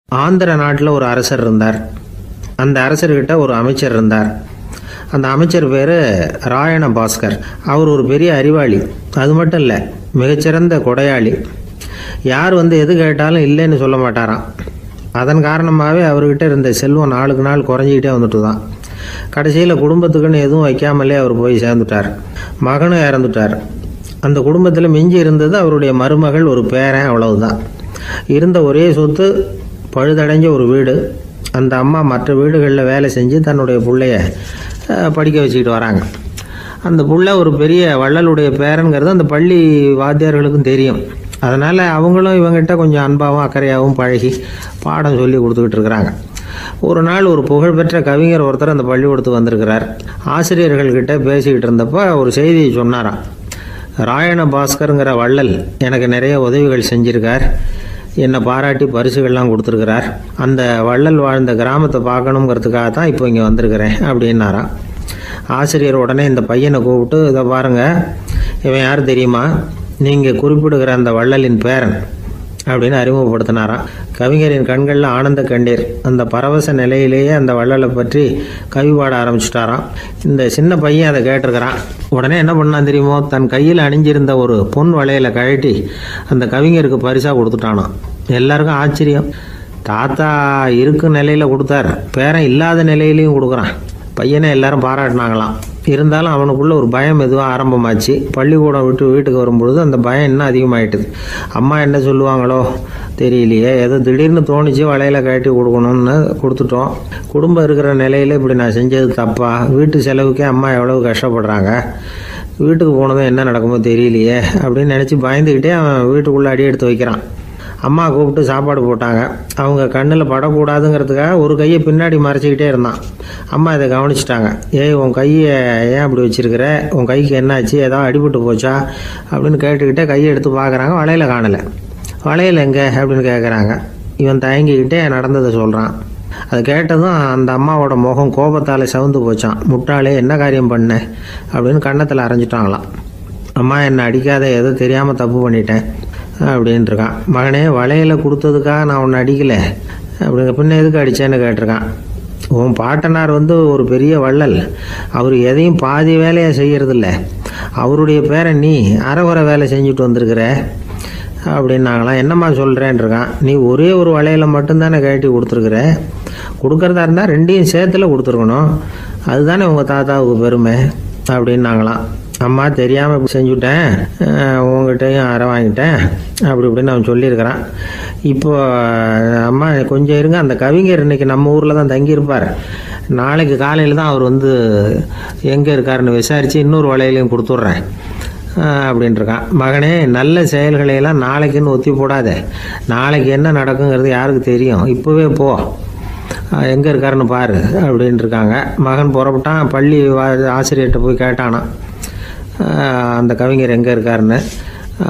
ஆந்திர நாட்டில் ஒரு அரசர் இருந்தார். அந்த அரசர்கிட்ட ஒரு அமைச்சர் இருந்தார். அந்த அமைச்சர் பேர் ராயண பாஸ்கர். அவர் ஒரு பெரிய அறிவாளி. அது மட்டும் இல்லை, மிகச்சிறந்த கொடையாளி. யார் எது கேட்டாலும் இல்லைன்னு சொல்ல மாட்டாராம். அதன் காரணமாகவே அவர்கிட்ட இருந்த செல்வம் நாளுக்கு நாள் குறைஞ்சிக்கிட்டே வந்துட்டு தான். கடைசியில் குடும்பத்துக்குன்னு எதுவும் வைக்காமலே அவர் போய் சேர்ந்துட்டார். மகனும் இறந்துட்டார். அந்த குடும்பத்தில் மிஞ்சி இருந்தது அவருடைய மருமகள், ஒரு பேரன், அவ்வளவுதான். இருந்த ஒரே சொத்து பழுதடைஞ்ச ஒரு வீடு. அந்த அம்மா மற்ற வீடுகளில் வேலை செஞ்சு தன்னுடைய பிள்ளைய படிக்க வச்சுக்கிட்டு வராங்க. அந்த புள்ள ஒரு பெரிய வள்ளலுடைய பேரன்கிறது அந்த பள்ளி வாத்தியார்களுக்கும் தெரியும். அதனால் அவங்களும் இவங்ககிட்ட கொஞ்சம் அன்பாகவும் அக்கறையாகவும் பழகி பாடம் சொல்லி கொடுத்துக்கிட்டு இருக்கிறாங்க. ஒரு நாள் ஒரு புகழ்பெற்ற கவிஞர் ஒருத்தர் அந்த பள்ளிக்கூடத்துக்கு வந்திருக்கிறார். ஆசிரியர்கள்கிட்ட பேசிக்கிட்டு இருந்தப்போ ஒரு செய்தியை சொன்னாராம். ராயண பாஸ்கருங்கிற வள்ளல் எனக்கு நிறைய உதவிகள் செஞ்சிருக்கார், என்னை பாராட்டி பரிசுகள்லாம் கொடுத்துருக்கிறார். அந்த வள்ளல் வாழ்ந்த கிராமத்தை பார்க்கணுங்கிறதுக்காக தான் இப்போ இங்கே வந்திருக்கிறேன் அப்படின்னாராம். ஆசிரியர் உடனே இந்த பையனை கூப்பிட்டு, இதை பாருங்கள், இவன் யார் தெரியுமா? நீங்கள் குறிப்பிடுகிற அந்த வள்ளலின் பேரன் அப்படின்னு அறிமுகப்படுத்தினாராம். கவிஞரின் கண்களில் ஆனந்த கண்ணீர். அந்த பரவச நிலையிலேயே அந்த வள்ளலை பற்றி கவி பாட ஆரம்பிச்சுட்டாராம். இந்த சின்ன பையன் அதை கேட்டிருக்கிறான். உடனே என்ன பண்ணான் தெரியுமோ? தன் கையில் அணிஞ்சிருந்த ஒரு பொன் வளையலை கழட்டி அந்த கவிஞருக்கு பரிசாக கொடுத்துட்டானான். எல்லாருக்கும் ஆச்சரியம். தாத்தா இருக்கும் நிலையில் கொடுத்தார், பேரன் இல்லாத நிலையிலையும் கொடுக்குறான். பையனை எல்லாரும் பாராட்டினாங்களாம். இருந்தாலும் அவனுக்குள்ள ஒரு பயம் எதுவும் ஆரம்பமாச்சு. பள்ளிக்கூடம் விட்டு வீட்டுக்கு வரும்பொழுது அந்த பயம் இன்னும் அதிகமாயிட்டுது. அம்மா என்ன சொல்லுவாங்களோ தெரியலையே, ஏதோ திடீர்னு தோணிச்சு வளையலை கட்டி கொடுக்கணும்னு கொடுத்துட்டோம். குடும்பம் இருக்கிற நிலையில் இப்படி நான் செஞ்சது தப்பா? வீட்டு செலவுக்கே அம்மா எவ்வளவு கஷ்டப்படுறாங்க, வீட்டுக்கு போனதும் என்ன நடக்குமோ தெரியலையே அப்படின்னு நினச்சி பயந்துக்கிட்டே அவன் வீட்டுக்குள்ளே அடி எடுத்து வைக்கிறான். அம்மா கூப்பிட்டு சாப்பாடு போட்டாங்க. அவங்க கண்ணில் படக்கூடாதுங்கிறதுக்காக ஒரு கையை பின்னாடி மறைச்சிக்கிட்டே இருந்தான். அம்மா இதை கவனிச்சிட்டாங்க. ஏய், உன் கையை ஏன் அப்படி வச்சிருக்கிற? உன் கைக்கு என்னாச்சு? ஏதாவது அடிபட்டு போச்சா அப்படின்னு கேட்டுக்கிட்டே கையை எடுத்து பார்க்குறாங்க. வளையல காணலை. வளையல் எங்கே அப்படின்னு கேட்குறாங்க. இவன் தயங்கிக்கிட்டே நடந்ததை சொல்கிறான். அதை கேட்டதும் அந்த அம்மாவோட முகம் கோபத்தால் சவுந்து போச்சான். முட்டாளே, என்ன காரியம் பண்ண அப்படின்னு கன்னத்தில் அரைஞ்சிட்டாங்களாம். அம்மா, என்னை அடிக்காத, ஏதோ தெரியாமல் தப்பு பண்ணிட்டேன் அப்படின்ட்டுருக்கான். மகனே, வளையலை கொடுத்ததுக்காக நான் உன்னை அடிக்கலை அப்படிங்க, பின்ன எதுக்கு அடித்தேன்னு கேட்டிருக்கான். உன் பாட்டனார் ஒரு பெரிய வள்ளல், அவர் எதையும் பாதி வேலையை செய்யறதில்ல. அவருடைய பேரை நீ அரைகுறை வேலை செஞ்சுட்டு வந்திருக்கிற அப்படின்னாங்களாம். என்னம்மா சொல்கிறேன்ருக்கான். நீ ஒரே ஒரு வளையலை மட்டும்தானே கழட்டி கொடுத்துருக்குற, கொடுக்கறதா இருந்தால் ரெண்டையும் சேர்த்துல கொடுத்துருக்கணும், அதுதானே உங்கள் தாத்தாவுக்கு பெருமை அப்படின்னாங்களாம். அம்மா, தெரியாமல் செஞ்சுட்டேன், உங்ககிட்டையும் அரை வாங்கிட்டேன் அப்படி இப்படின்னு அவன் சொல்லியிருக்கிறான். இப்போ அம்மா கொஞ்சம் இருங்க, அந்த கவிஞர் இன்னைக்கு நம்ம ஊரில் தான் தங்கியிருப்பார், நாளைக்கு காலையில் தான் அவர் எங்கே இருக்காருன்னு விசாரித்து இன்னொரு வளையலையும் கொடுத்துட்றேன் அப்படின்ட்டுருக்கான். மகனே, நல்ல செயல்களையெல்லாம் நாளைக்குன்னு ஒத்தி போடாத. நாளைக்கு என்ன நடக்குங்கிறது யாருக்கு தெரியும்? இப்போவே போ, எங்கே இருக்காருன்னு பாரு அப்படின்ட்டுருக்காங்க. மகன் புறப்பட்டான். பள்ளி ஆசிரியர்கிட்ட போய் கேட்டானான் அந்த கவிஞர் எங்கே இருக்காருன்னு.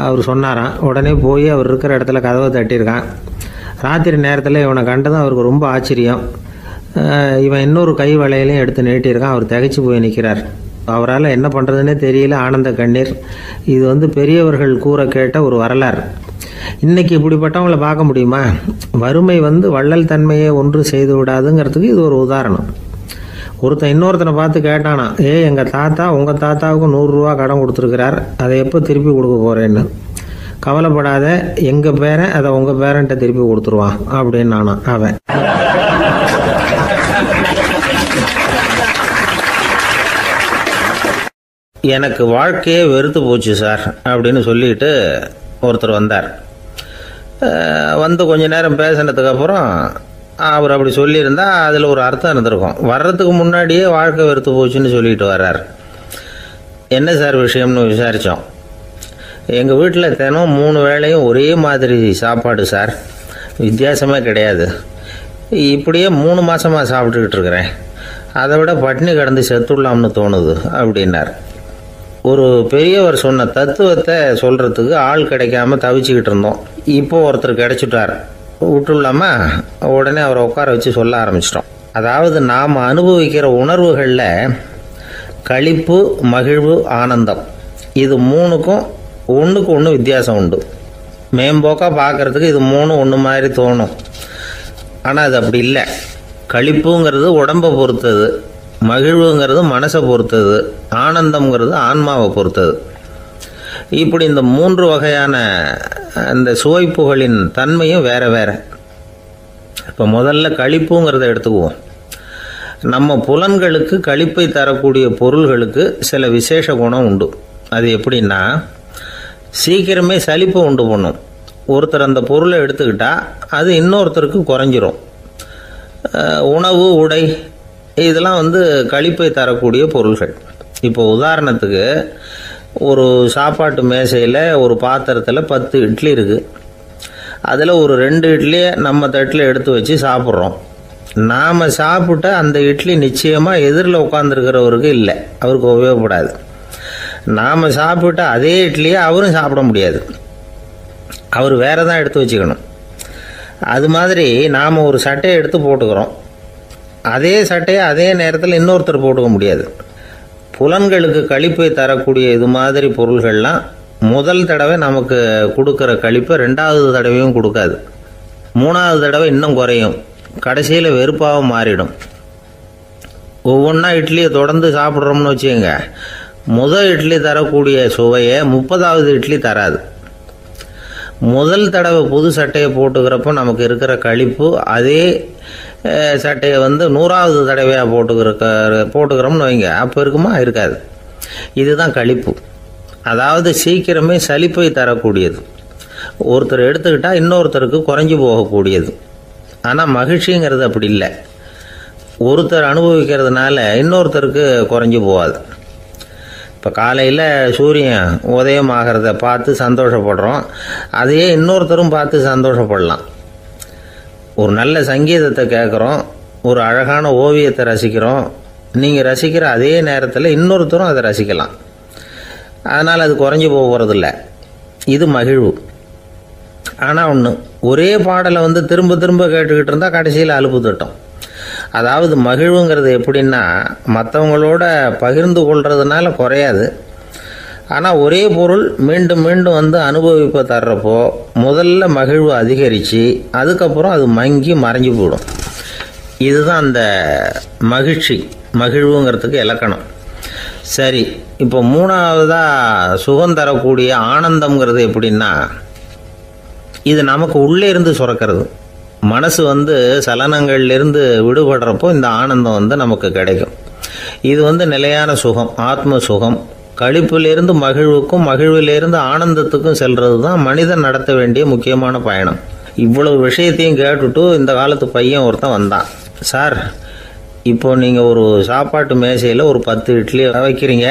அவர் சொன்னாராம். உடனே போய் அவர் இருக்கிற இடத்துல கதவை தட்டியிருக்கான். ராத்திரி நேரத்தில் இவனை கண்டதும் அவருக்கு ரொம்ப ஆச்சரியம். இவன் இன்னொரு கை வளையலையும் எடுத்து நீட்டியிருக்கான். அவர் திகைச்சு போய் நிற்கிறார். அவரால் என்ன பண்ணுறதுன்னே தெரியல. ஆனந்த கண்ணீர். இது பெரியவர்கள் கூற கேட்ட ஒரு வரலாறு. இன்னைக்கு இப்படிப்பட்டவங்களை பார்க்க முடியுமா? வறுமை வள்ளல் தன்மையை ஒன்று செய்து விடாதுங்கிறதுக்கு இது ஒரு உதாரணம். ஒருத்தன் இன்னொருத்தனை பார்த்து கேட்டானா, எங்கள் தாத்தா உங்கள் தாத்தாவுக்கு 100 ரூபா கடன் கொடுத்துருக்கிறார், அதை எப்போ திருப்பி கொடுக்க போகிறேன்னு. கவலைப்படாத, எங்கள் பேரன் அதை உங்கள் பேரன்ட்ட திருப்பி கொடுத்துருவான் அப்படின்னு நானா அவன். எனக்கு வாழ்க்கையே வெறுத்து போச்சு சார் அப்படின்னு சொல்லிட்டு ஒருத்தர் வந்தார். கொஞ்ச நேரம் பேசினதுக்கப்புறம் அவர் அப்படி சொல்லியிருந்தா அதில் ஒரு அர்த்தம் இருந்திருக்கும். வர்றதுக்கு முன்னாடியே வாழ்க்கை வெறுத்து போச்சுன்னு சொல்லிட்டு வர்றார். என்ன சார் விஷயம்னு விசாரித்தோம். எங்கள் வீட்டில் தினம் 3 வேளையும் ஒரே மாதிரி சாப்பாடு சார், வித்தியாசமே கிடையாது. இப்படியே 3 மாதமாக சாப்பிட்டுக்கிட்டு இருக்கிறேன். அதை விட பட்டினி கிடந்து செத்துடலாம்னு தோணுது அப்படின்னார். ஒரு பெரியவர் சொன்ன தத்துவத்தை சொல்கிறதுக்கு ஆள் கிடைக்காம தவிச்சுக்கிட்டு இருந்தோம். இப்போ ஒருத்தர் கிடைச்சிட்டார். விட்டுலாமா? உடனே அவரை உட்கார வச்சு சொல்ல ஆரம்பிச்சிட்டோம். அதாவது நாம் அனுபவிக்கிற உணர்வுகளில் களிப்பு, மகிழ்வு, ஆனந்தம், இது 3க்கும் ஒன்றுக்கு ஒன்று வித்தியாசம் உண்டு. மேம்போக்காக பார்க்குறதுக்கு இது 3 ஒன்று மாதிரி தோணும். ஆனால் அது அப்படி இல்லை. களிப்புங்கிறது உடம்பை பொறுத்தது, மகிழ்வுங்கிறது மனசை பொறுத்தது, ஆனந்தம்ங்கிறது ஆன்மாவை பொறுத்தது. இப்படி இந்த 3 வகையான இந்த சுவைப்புகளின் தன்மையும் வேற வேற. இப்போ முதல்ல களிப்புங்கிறத எடுத்துக்குவோம். நம்ம புலன்களுக்கு களிப்பை தரக்கூடிய பொருள்களுக்கு சில விசேஷ குணம் உண்டு. அது எப்படின்னா, சீக்கிரமே சலிப்பை உண்டு பண்ணும். ஒருத்தர் அந்த பொருளை எடுத்துக்கிட்டால் அது இன்னொருத்தருக்கு குறைஞ்சிரும். உணவு, உடை இதெல்லாம் களிப்பை தரக்கூடிய பொருள்கள். இப்போ உதாரணத்துக்கு, ஒரு சாப்பாட்டு மேசையில் ஒரு பாத்திரத்தில் 10 இட்லி இருக்குது. அதில் ஒரு 2 இட்லியை நம்ம தட்டில் எடுத்து வச்சு சாப்பிட்றோம். நாம் சாப்பிட்ட அந்த இட்லி நிச்சயமாக எதிரில் உட்காந்துருக்கிறவருக்கு இல்லை, அவருக்கு உபயோகப்படாது. நாம் சாப்பிட்ட அதே இட்லியை அவரும் சாப்பிட முடியாது, அவர் வேறு தான் எடுத்து வச்சுக்கணும். அது மாதிரி நாம் ஒரு சட்டையை எடுத்து போட்டுக்கிறோம், அதே சட்டையை அதே நேரத்தில் இன்னொருத்தர் போட்டுக்க முடியாது. புலன்களுக்கு களிப்பை தரக்கூடிய இது மாதிரி பொருள்கள்லாம் முதல் தடவை நமக்கு கொடுக்குற களிப்பை 2வது தடவையும் கொடுக்காது. 3வது தடவை இன்னும் குறையும், கடைசியில் வெறுப்பாக மாறிடும். ஒவ்வொன்றா இட்லியை தொடர்ந்து சாப்பிட்றோம்னு வச்சுக்கோங்க, முதல் இட்லி தரக்கூடிய சுவையை 30வது இட்லி தராது. முதல் தடவை புது சட்டையை போட்டுக்கிறப்போ நமக்கு இருக்கிற களிப்பு அதே சட்டையை 100வது தடவையாக போட்டுக்கிறோம்னு வைங்க, அப்போ இருக்குமா? இருக்காது. இதுதான் களிப்பு. அதாவது சீக்கிரமே சலிப்பை தரக்கூடியது. ஒருத்தர் எடுத்துக்கிட்டால் இன்னொருத்தருக்கு குறைஞ்சி போகக்கூடியது. ஆனால் மகிழ்ச்சிங்கிறது அப்படி இல்லை. ஒருத்தர் அனுபவிக்கிறதுனால இன்னொருத்தருக்கு குறைஞ்சி போகாது. இப்போ காலையில் சூரியன் உதயம் ஆகிறத பார்த்து சந்தோஷப்படுறோம், அதையே இன்னொருத்தரும் பார்த்து சந்தோஷப்படலாம். ஒரு நல்ல சங்கீதத்தை கேட்குறோம், ஒரு அழகான ஓவியத்தை ரசிக்கிறோம், நீங்கள் ரசிக்கிற அதே நேரத்தில் இன்னொருத்தரும் அதை ரசிக்கலாம். அதனால் அது குறைஞ்சி போகிறதில்ல. இது மகிழ்வு. ஆனால் ஒன்று, ஒரே பாடலை திரும்ப திரும்ப கேட்டுக்கிட்டு இருந்தால் கடைசியில் அலுப்பு தட்டும். அதாவது மகிழ்வுங்கிறது எப்படின்னா, மற்றவங்களோட பகிர்ந்து கொள்றதுனால குறையாது. ஆனால் ஒரே பொருள் மீண்டும் மீண்டும் அனுபவிப்பை தர்றப்போ முதல்ல மகிழ்வு அதிகரித்து அதுக்கப்புறம் அது மங்கி மறைஞ்சு போயிடும். இதுதான் அந்த மகிழ்வுங்கிறதுக்கு இலக்கணம். சரி, இப்போ 3வதாக சுகம் தரக்கூடிய ஆனந்தம்ங்கிறது எப்படின்னா, இது நமக்கு உள்ளே இருந்து சுரக்கிறது. மனசு சலனங்கள்லேருந்து விடுபடுறப்போ இந்த ஆனந்தம் நமக்கு கிடைக்கும். இது நிலையான சுகம், ஆத்ம சுகம். களிப்பிலிருந்து மகிழ்வுக்கும், மகிழ்விலிருந்து ஆனந்தத்துக்கும் செல்றது தான் மனிதன் நடத்த வேண்டிய முக்கியமான பயணம். இவ்வளவு விஷயத்தையும் கேட்டுட்டு இந்த காலத்து பையன் ஒருத்தன் வந்தான். சார், இப்போ நீங்கள் ஒரு சாப்பாட்டு மேசையில் ஒரு 10 இட்லி வைக்கிறீங்க,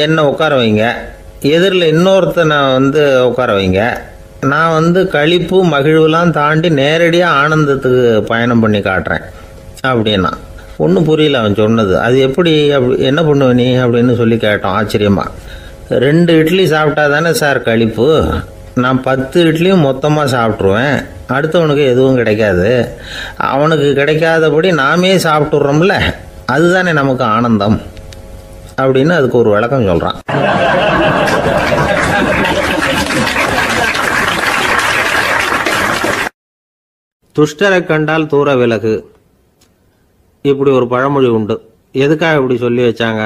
என்ன உட்கார வைங்க, எதிரில் இன்னொருத்தனை உட்கார வைங்க, நான் களிப்பு மகிழ்வுலாம் தாண்டி நேரடியாக ஆனந்தத்துக்கு பயணம் பண்ணி காட்டுறேன் அப்படின்னா. ஒன்றும் புரியல அவன் சொன்னது. அது எப்படி, என்ன பண்ணுவ நீ அப்படின்னு சொல்லி கேட்டோம் ஆச்சரியமாக. 2 இட்லி சாப்பிட்டா தானே சார் களிப்பு, நான் 10 இட்லியும் மொத்தமாக சாப்பிட்ருவேன், அடுத்தவனுக்கு எதுவும் கிடைக்காது, அவனுக்கு கிடைக்காதபடி நாமே சாப்பிட்டுடுறோம்ல, அதுதானே நமக்கு ஆனந்தம் அப்படின்னு அதுக்கு ஒரு விளக்கம் சொல்கிறான். துஷ்டரை கண்டால் தூர விலகு, இப்படி ஒரு பழமொழி உண்டு. எதுக்காக இப்படி சொல்லி வச்சாங்க?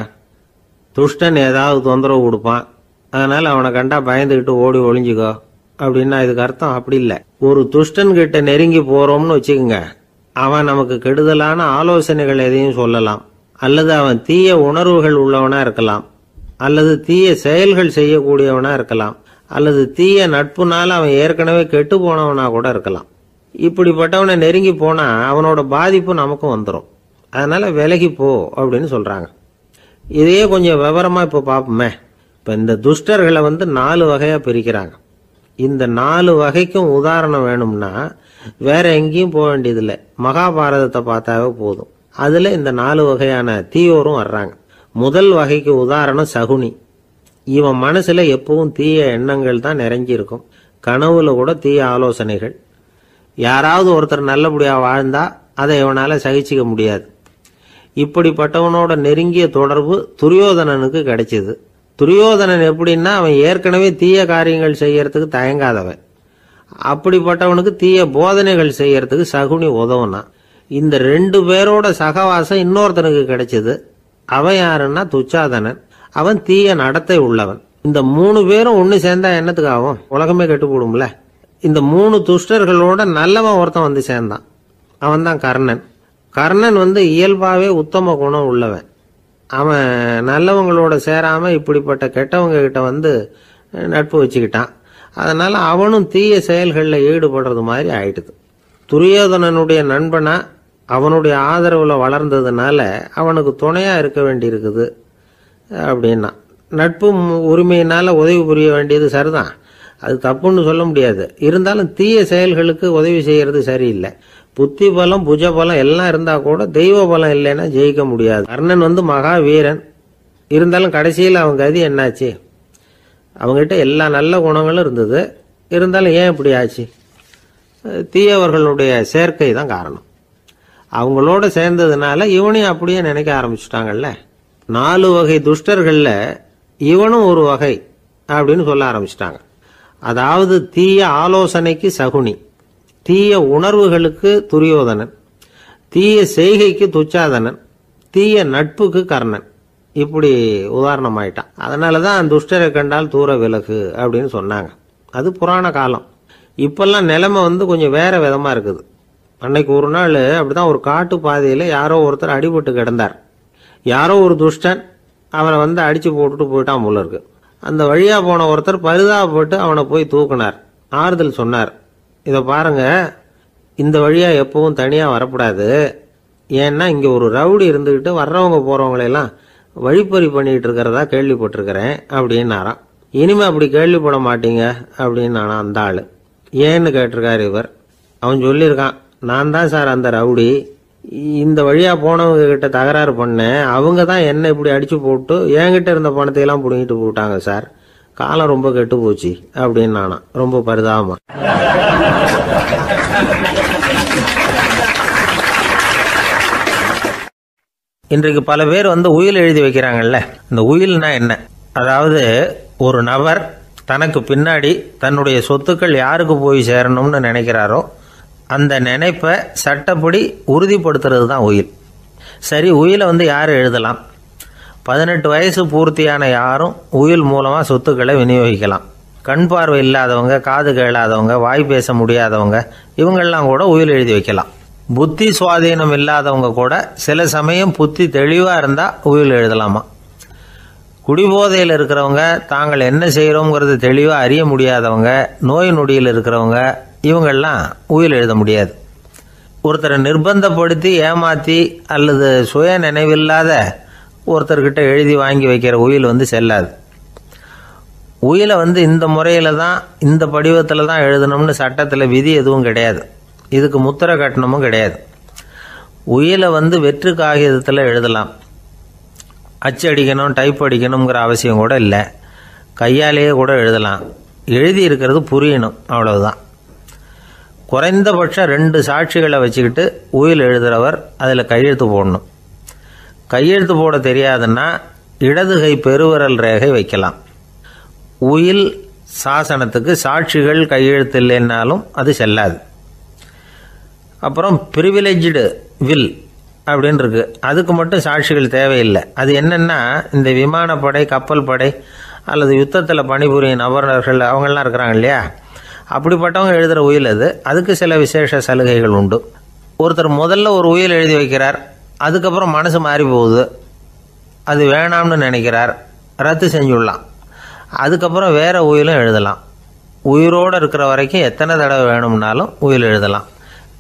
துஷ்டன் ஏதாவது தொந்தரவு கொடுப்பான், அதனால் அவனை கண்டா பயந்துக்கிட்டு ஓடி ஒளிஞ்சிக்கோ அப்படின்னா இதுக்கு அர்த்தம் அப்படி இல்லை. ஒரு துஷ்டன் கிட்ட நெருங்கி போகிறோம்னு வச்சுக்கோங்க, அவன் நமக்கு கெடுதலான ஆலோசனைகள் எதையும் சொல்லலாம், அல்லது அவன் தீய உணர்வுகள் உள்ளவனாக இருக்கலாம், அல்லது தீய செயல்கள் செய்யக்கூடியவனாக இருக்கலாம், அல்லது தீய நட்புனால அவன் ஏற்கனவே கெட்டு போனவனா கூட இருக்கலாம். இப்படிப்பட்டவனை நெருங்கி போனால் அவனோட பாதிப்பு நமக்கும் வந்துடும். அதனால் விலகி போ அப்படின்னு சொல்கிறாங்க. இதையே கொஞ்சம் விவரமாக இப்போ பார்ப்போமே. இப்போ இந்த துஷ்டர்களை 4 வகையாக பிரிக்கிறாங்க. இந்த 4 வகைக்கும் உதாரணம் வேணும்னா வேற எங்கேயும் போக வேண்டியதில்லை, மகாபாரதத்தை பார்த்தாவே போதும். அதில் இந்த 4 வகையான தீயோரும் வர்றாங்க. முதல் வகைக்கு உதாரணம் சகுனி. இவன் மனசில் எப்பவும் தீய எண்ணங்கள் தான் நிறைஞ்சிருக்கும், கனவுல கூட தீய ஆலோசனைகள். யாராவது ஒருத்தர் நல்லபடியாக வாழ்ந்தா அதை இவனால் சகிச்சிக்க முடியாது. இப்படிப்பட்டவனோட நெருங்கிய தொடர்பு துரியோதனனுக்கு கிடைச்சிது. துரியோதனன் எப்படின்னா, அவன் ஏற்கனவே தீய காரியங்கள் செய்யறதுக்கு தயங்காதவன். அப்படிப்பட்டவனுக்கு தீய போதனைகள் செய்யறதுக்கு சகுனி உதவுனா. இந்த 2 பேரோட சகவாசம் இன்னொருத்தனுக்கு கிடைச்சது. அவன் யாருன்னா துச்சாதனன். அவன் தீய நடத்தை உள்ளவன். இந்த 3 பேரும் ஒண்ணு சேர்ந்தா என்னத்துக்கு ஆகும்? உலகமே கெட்டு போடும்ல. இந்த 3 துஷ்டர்களோட நல்லவன் ஒருத்தன் வந்து சேர்ந்தான். அவன் தான் கர்ணன். கர்ணன் இயல்பாவே உத்தம குணம் உள்ளவன். அவன் நல்லவங்களோட சேராம இப்படிப்பட்ட கெட்டவங்க கிட்ட நட்பு வச்சுக்கிட்டான். அதனால அவனும் தீய செயல்களில் ஈடுபடுறது மாதிரி ஆயிடுது. துரியோதனனுடைய நண்பனா அவனுடைய ஆதரவுல வளர்ந்ததுனால அவனுக்கு துணையா இருக்க வேண்டி இருக்குது அப்படின்னா. நட்பு உரிமையினால உதவி புரிய வேண்டியது சரிதான், அது தப்புன்னு சொல்ல முடியாது. இருந்தாலும் தீய செயல்களுக்கு உதவி செய்யறது சரியில்லை. புத்தி பலம் புஜ பலம் எல்லாம் இருந்தா கூட தெய்வ பலம் இல்லைன்னா ஜெயிக்க முடியாது. கர்ணன் மகா வீரன். இருந்தாலும் கடைசியில் அவன் கதி என்னாச்சு? அவங்ககிட்ட எல்லா நல்ல குணங்களும் இருந்தது. இருந்தாலும் ஏன் இப்படி ஆச்சு? தீயவர்களுடைய சேர்க்கை தான் காரணம். அவங்களோட சேர்ந்ததுனால இவனையும் அப்படியே நினைக்க ஆரம்பிச்சுட்டாங்கல்ல. 4 வகை துஷ்டர்கள்ல இவனும் ஒரு வகை அப்படின்னு சொல்ல ஆரம்பிச்சிட்டாங்க. அதாவது தீய ஆலோசனைக்கு சகுனி, தீய உணர்வுகளுக்கு துரியோதனன், தீய செய்கைக்கு துச்சாதனன், தீய நட்புக்கு கர்ணன். இப்படி உதாரணமாயிட்டான். அதனாலதான் துஷ்டரை கண்டால் தூர விலகு அப்படின்னு சொன்னாங்க. அது புராண காலம். இப்பெல்லாம் நிலைமை கொஞ்சம் வேற விதமா இருக்குது. அன்னைக்கு ஒரு நாள் அப்படிதான் ஒரு காட்டு பாதையில யாரோ ஒருத்தர் அடிபட்டு கிடந்தார். யாரோ ஒரு துஷ்டன் அவனை அடிச்சு போட்டுட்டு போயிட்டான் போல இருக்கு. அந்த வழியா போன ஒருத்தர் பரிதாபப்பட்டு அவனை போய் தூக்குனார். ஆறுதல் சொன்னார், இதை பாருங்க, இந்த வழியா எப்பவும் தனியா வரக்கூடாது. ஏன்னா இங்க ஒரு ரவுடி இருந்துகிட்டு வர்றவங்க போறவங்களெல்லாம் வழிப்பறி பண்ணிட்டு இருக்கிறதா கேள்விப்பட்டிருக்கிறேன் அப்படின்னாராம். இனிமே அப்படி கேள்விப்பட மாட்டீங்க அப்படின்னு அந்த ஆளு. ஏன்னு கேட்டிருக்காரு இவர். அவன் சொல்லியிருக்கான், நான் தான் சார் அந்த ரவுடி. இந்த வழியா போனவங்க கிட்ட தகராறு பண்ணேன். அவங்க தான் என்ன இப்படி அடிச்சு போட்டு என்கிட்ட இருந்த பணத்தை எல்லாம் புடுங்கிட்டு போட்டாங்க சார். காலம் ரொம்ப கெட்டு போச்சு அப்படின்னு நானா ரொம்ப பரிதாபமா. இன்றைக்கு பல பேர் உயில் எழுதி வைக்கிறாங்கல்ல. இந்த உயில்னா என்ன? அதாவது ஒரு நபர் தனக்கு பின்னாடி தன்னுடைய சொத்துக்கள் யாருக்கு போய் சேரணும்னு நினைக்கிறாரோ அந்த நினைப்பை சட்டப்படி உறுதிப்படுத்துறது தான் உயில். சரி, உயிலை யார் எழுதலாம்? 18 வயசு பூர்த்தியான யாரும் உயில் மூலமா சொத்துக்களை விநியோகிக்கலாம். கண் பார்வை இல்லாதவங்க, காது கேளாதவங்க, வாய் பேச முடியாதவங்க, இவங்கெல்லாம் கூட உயில் எழுதி வைக்கலாம். புத்தி சுவாதீனம் இல்லாதவங்க கூட சில சமயம் புத்தி தெளிவா இருந்தா உயில் எழுதலாமா. குடிபோதையில் இருக்கிறவங்க, தாங்கள் என்ன செய்யறோங்கிறது தெளிவா அறிய முடியாதவங்க, நோய் நொடியில் இருக்கிறவங்க, இவங்கெல்லாம் உயில் எழுத முடியாது. ஒருத்தரை நிர்பந்தப்படுத்தி ஏமாத்தி அல்லது சுய நினைவில்லாத ஒருத்தர்கிட்ட எழுதி வாங்கி வைக்கிற உயில் செல்லாது. உயிலை இந்த முறையில தான், இந்த படிவத்தில் தான் எழுதணும்னு சட்டத்தில் விதி எதுவும் கிடையாது. இதுக்கு முத்திரை கட்டணமும் கிடையாது. உயிலை வெற்று காகிதத்தில் எழுதலாம். அச்சு அடிக்கணும், டைப் அடிக்கணுங்கிற அவசியம் கூட இல்லை. கையாலேயே கூட எழுதலாம். எழுதி இருக்கிறது புரியணும், அவ்வளவுதான். குறைந்தபட்சம் 2 சாட்சிகளை வச்சுக்கிட்டு உயில் எழுதுறவர் அதில் கையெழுத்து போடணும். கையெழுத்து போட தெரியாதுன்னா இடது கை பெருவிரல் ரேகை வைக்கலாம். உயில் சாசனத்துக்கு சாட்சிகள் கையெழுத்து இல்லைன்னாலும் அது செல்லாது. அப்புறம் பிரிவிலேஜ்டு வில் அப்படின்னு இருக்கு. அதுக்கு மட்டும் சாட்சிகள் தேவையில்லை. அது என்னன்னா, இந்த விமானப்படை, கப்பல் படை அல்லது யுத்தத்தில் பணிபுரியும் நபர்கள் அவங்கெல்லாம் இருக்கிறாங்க இல்லையா, அப்படிப்பட்டவங்க எழுதுகிற உயில் அது. அதுக்கு சில விசேஷ சலுகைகள் உண்டு. ஒருத்தர் முதல்ல ஒரு உயில் எழுதி வைக்கிறார், அதுக்கப்புறம் மனசு மாறி போகுது, அது வேணாம்னு நினைக்கிறார், ரத்து செஞ்சுடலாம். அதுக்கப்புறம் வேற உயிலும் எழுதலாம். உயிரோடு இருக்கிற வரைக்கும் எத்தனை தடவை வேணும்னாலும் உயில் எழுதலாம்.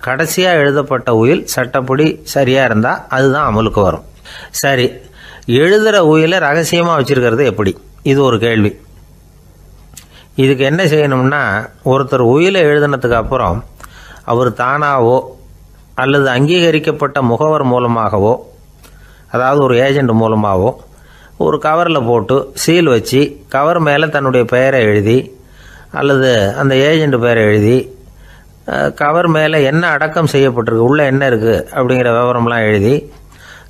கடைசியாக எழுதப்பட்ட உயில் சட்டப்படி சரியா இருந்தா அதுதான் அமலுக்கு வரும். சரி, எழுதுற உயிலை ரகசியமா வச்சிருக்கிறது எப்படி? இது ஒரு கேள்வி. இதுக்கு என்ன செய்யணும்னா, ஒருத்தர் உயிலை எழுதினதுக்கு அப்புறம் அவர் தானாவோ அல்லது அங்கீகரிக்கப்பட்ட முகவர் மூலமாகவோ, அதாவது ஒரு ஏஜென்ட் மூலமாகவோ, ஒரு கவரில் போட்டு சீல் வச்சு கவர் மேலே தன்னுடைய பெயரை எழுதி அல்லது அந்த ஏஜென்ட் பெயரை எழுதி கவர் மேலே என்ன அடக்கம் செய்யப்பட்டிருக்கு, உள்ளே என்ன இருக்குது அப்படிங்கிற விவரம்லாம் எழுதி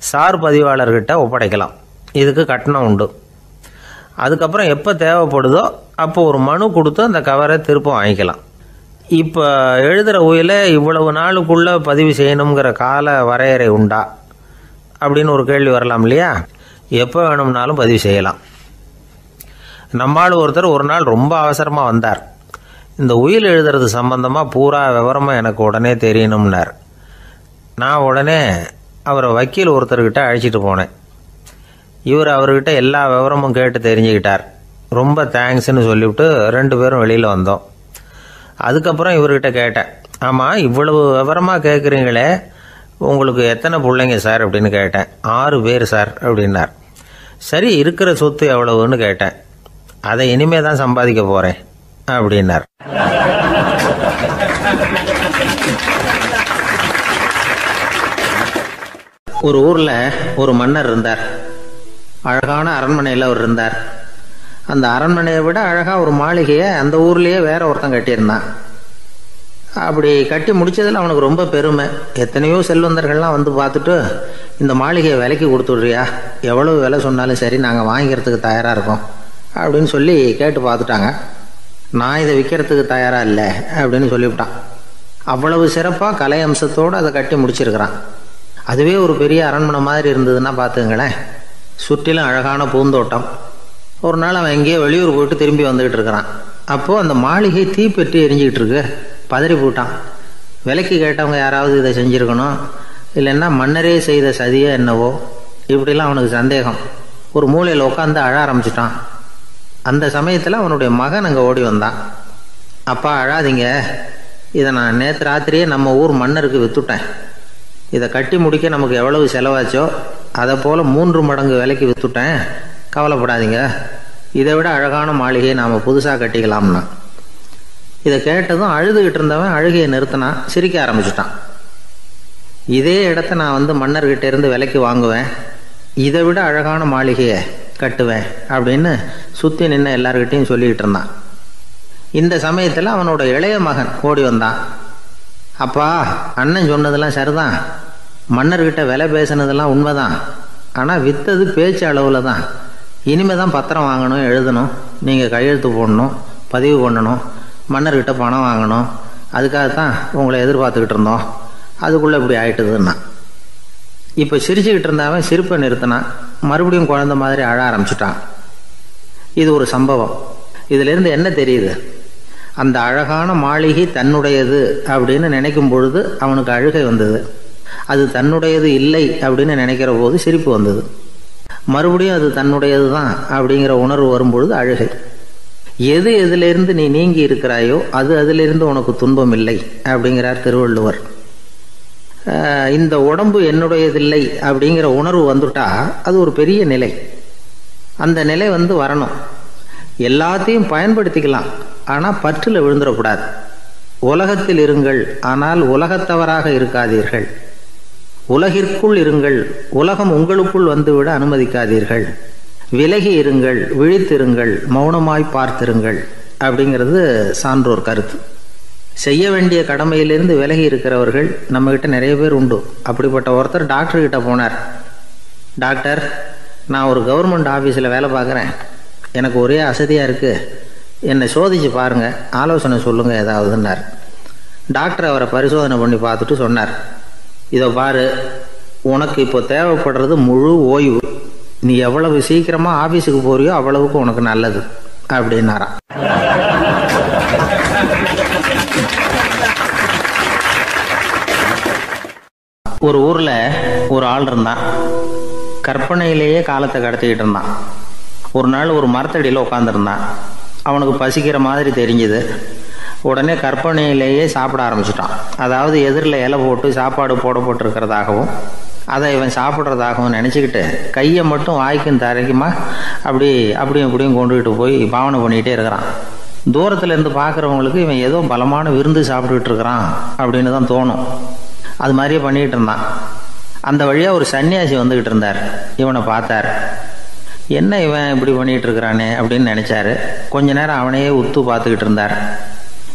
சார் பதிவாளர்கிட்ட ஒப்படைக்கலாம். இதுக்கு கட்டணம் உண்டு. அதுக்கப்புறம் எப்போ தேவைப்படுதோ அப்போ ஒரு மனு கொடுத்து அந்த கவரை திருப்ப வாங்கிக்கலாம். இப்போ எழுதுகிற உயிலை இவ்வளவு நாளுக்குள்ளே பதிவு செய்யணுங்கிற கால வரையறை உண்டா அப்படின்னு ஒரு கேள்வி வரலாம் இல்லையா? எப்போ வேணும்னாலும் பதிவு செய்யலாம். நம்மால் ஒருத்தர் ஒரு நாள் ரொம்ப அவசரமாக வந்தார். இந்த உயில் எழுதுறது சம்பந்தமாக பூரா விவரமாக எனக்கு உடனே தெரியணும்னார். நான் உடனே அவரை வக்கீல் ஒருத்தர்கிட்ட அழைச்சிட்டு போனேன். அவர்கிட்ட எல்லா விவரமும் கேட்டு தெரிஞ்சுக்கிட்டார். ரொம்ப தேங்க்ஸ்ன்னு சொல்லிவிட்டு 2 பேரும் வெளியில் வந்தோம். அதுக்கப்புறம் இவர்கிட்ட கேட்டேன், ஆமாம் இவ்வளவு விவரமாக கேட்குறீங்களே, உங்களுக்கு எத்தனை பிள்ளைங்க சார் அப்படின்னு கேட்டேன். 6 பேர் சார் அப்படின்னார். சரி, இருக்கிற சொத்து எவ்வளவுன்னு கேட்டேன். அதை இனிமே தான் சம்பாதிக்க போகிறேன் அப்படின்னார். ஒரு ஊரில் ஒரு மன்னர் இருந்தார். அழகான அரண்மனையில் அவர் இருந்தார். அந்த அரண்மனையை விட அழகாக ஒரு மாளிகையை அந்த ஊர்லேயே வேற ஒருத்தன் கட்டியிருந்தான். அப்படி கட்டி முடித்ததில் அவனுக்கு ரொம்ப பெருமை. எத்தனையோ செல்வந்தர்கள்லாம் வந்து பார்த்துட்டு, இந்த மாளிகையை விலைக்கு கொடுத்துட்றியா, எவ்வளவு விலை சொன்னாலும் சரி நாங்கள் வாங்கிக்கிறதுக்கு தயாராக இருக்கோம் அப்படின்னு சொல்லி கேட்டு பார்த்துட்டாங்க. நான் இதை விற்கிறதுக்கு தயாராக இல்லை அப்படின்னு சொல்லிவிட்டான். அவ்வளவு சிறப்பாக கலை அம்சத்தோடு அதை கட்டி முடிச்சிருக்கிறான். அதுவே ஒரு பெரிய அரண்மனை மாதிரி இருந்ததுன்னா பார்த்துங்களேன். சுற்றிலும் அழகான பூந்தோட்டம். ஒரு நாள் அவன் எங்கேயோ வெளியூர் போயிட்டு திரும்பி வந்துக்கிட்டு இருக்கிறான். அப்போது அந்த மாளிகை தீப்பெட்டி எரிஞ்சிக்கிட்டு இருக்கு. பதறி போட்டான். விலைக்கு கேட்டவங்க யாராவது இதை செஞ்சுருக்கணும், இல்லைன்னா மன்னரே செய்த சதியோ என்னவோ, இப்படிலாம் அவனுக்கு சந்தேகம். ஒரு மூலையில் உட்காந்து அழ ஆரம்பிச்சிட்டான். அந்த சமயத்தில் அவனுடைய மகன் அங்கே ஓடி வந்தான். அப்பா அழாதீங்க, இதை நான் நேற்று ராத்திரியே நம்ம ஊர் மன்னருக்கு விற்றுட்டேன். இதை கட்டி முடிக்க நமக்கு எவ்வளவு செலவாச்சோ அதை போல் 3 மடங்கு விலைக்கு விற்றுட்டேன். கவலைப்படாதீங்க, இதை விட அழகான மாளிகையை நாம் புதுசாக கட்டிக்கலாம்னா. இதை கேட்டதும் அழுதுகிட்டு இருந்தவன் அழுகையை நிறுத்தினான், சிரிக்க ஆரம்பிச்சிட்டான். இதே இடத்த நான் மன்னர்கிட்ட இருந்து விலைக்கு வாங்குவேன், இதை விட அழகான மாளிகையை கட்டுவேன் அப்படின்னு சுற்றி நின்று எல்லார்கிட்டையும் சொல்லிக்கிட்டு இருந்தான். இந்த சமயத்தில் அவனோட இளைய மகன் ஓடி வந்தான். அப்பா, அண்ணன் சொன்னதெல்லாம் சரிதான், மன்னர்கிட்ட விலை பேசினதெல்லாம் உண்மைதான், ஆனால் விற்றது பேச்சு அளவில் தான். இனிமே தான் பத்திரம் வாங்கணும், எழுதணும், நீங்கள் கையெழுத்து போடணும், பதிவு பண்ணணும், மன்னர்கிட்ட பணம் வாங்கணும். அதுக்காகத்தான் உங்களை எதிர்பார்த்துக்கிட்டு இருந்தோம். அதுக்குள்ளே இப்படி ஆயிட்டுதுன்னா. இப்போ சிரிச்சுக்கிட்டு இருந்தாவன் சிரிப்பை நிறுத்தினான். மறுபடியும் குழந்தை மாதிரி அழ ஆரம்பிச்சிட்டான். இது ஒரு சம்பவம். இதிலிருந்து என்ன தெரியுது? அந்த அழகான மாளிகை தன்னுடையது அப்படின்னு நினைக்கும் பொழுது அவனுக்கு அழுகை வந்தது. அது தன்னுடையது இல்லை அப்படின்னு நினைக்கிற போது சிரிப்பு வந்தது. மறுபடியும் அது தன்னுடையது தான் அப்படிங்கிற உணர்வு வரும்பொழுது அழுகை. எது எதிலிருந்து நீ நீங்கி இருக்கிறாயோ அது அதிலிருந்து உனக்கு துன்பம் இல்லை அப்படிங்கிறார் திருவள்ளுவர். இந்த உடம்பு என்னுடையதில்லை அப்படிங்கிற உணர்வு வந்துட்டா அது ஒரு பெரிய நிலை. அந்த நிலை வரணும். எல்லாத்தையும் பயன்படுத்திக்கலாம், ஆனால் பற்றில் விழுந்துடக்கூடாது. உலகத்தில் இருங்கள், ஆனால் உலகத்தவராக இருக்காதீர்கள். உலகிற்குள் இருங்கள், உலகம் உங்களுக்குள் வந்துவிட அனுமதிக்காதீர்கள். விலகி இருங்கள், விழித்திருங்கள், மௌனமாய் பார்த்திருங்கள் அப்படிங்கிறது சான்றோர் கருத்து. செய்ய வேண்டிய கடமையிலிருந்து விலகி இருக்கிறவர்கள் நம்மகிட்ட நிறைய பேர் உண்டு. அப்படிப்பட்ட ஒருத்தர் டாக்டர்கிட்ட போனார். டாக்டர், நான் ஒரு கவர்மெண்ட் ஆஃபீஸில் வேலை பார்க்குறேன், எனக்கு ஒரே அசதியாக இருக்குது, என்னை சோதிச்சு பாருங்கள், ஆலோசனை சொல்லுங்கள் ஏதாவதுன்னார். டாக்டர் அவரை பரிசோதனை பண்ணி பார்த்துட்டு சொன்னார், இதோ பாரு, உனக்கு இப்போ தேவைப்படுறது முழு ஓய்வு. நீ எவ்வளவு சீக்கிரமாக ஆஃபீஸுக்கு போறியோ அவ்வளவுக்கு உனக்கு நல்லது அப்படின்னாராம். ஒரு ஊரில் ஒரு ஆள் இருந்தான். கற்பனையிலேயே காலத்தை கடத்திக்கிட்டு இருந்தான். ஒரு நாள் ஒரு மரத்தடியில் உட்காந்துருந்தான். அவனுக்கு பசிக்கிற மாதிரி தெரிஞ்சுது. உடனே கற்பனையிலேயே சாப்பிட ஆரம்பிச்சிட்டான். அதாவது எதிரில் இலை போட்டு சாப்பாடு போடப்பட்டிருக்கிறதாகவும் அதை இவன் சாப்பிட்றதாகவும் நினச்சிக்கிட்டு கையை மட்டும் வாய்க்கும் தரைக்குமா அப்படியும் இப்படியும் கொண்டுகிட்டு போய் பாவனை பண்ணிக்கிட்டே இருக்கிறான். தூரத்தில் இருந்து பார்க்குறவங்களுக்கு இவன் ஏதோ பலமான விருந்து சாப்பிட்டுக்கிட்டு இருக்கிறான் அப்படின்னு தான் தோணும். அது மாதிரியே பண்ணிக்கிட்டு இருந்தான். அந்த வழியாக ஒரு சன்னியாசி வந்துக்கிட்டு இருந்தார். இவனை பார்த்தார். என்ன இவன் இப்படி பண்ணிகிட்டு இருக்கிறானே அப்படின்னு நினச்சாரு. கொஞ்ச நேரம் அவனையே உத்து பார்த்துக்கிட்டு இருந்தார்.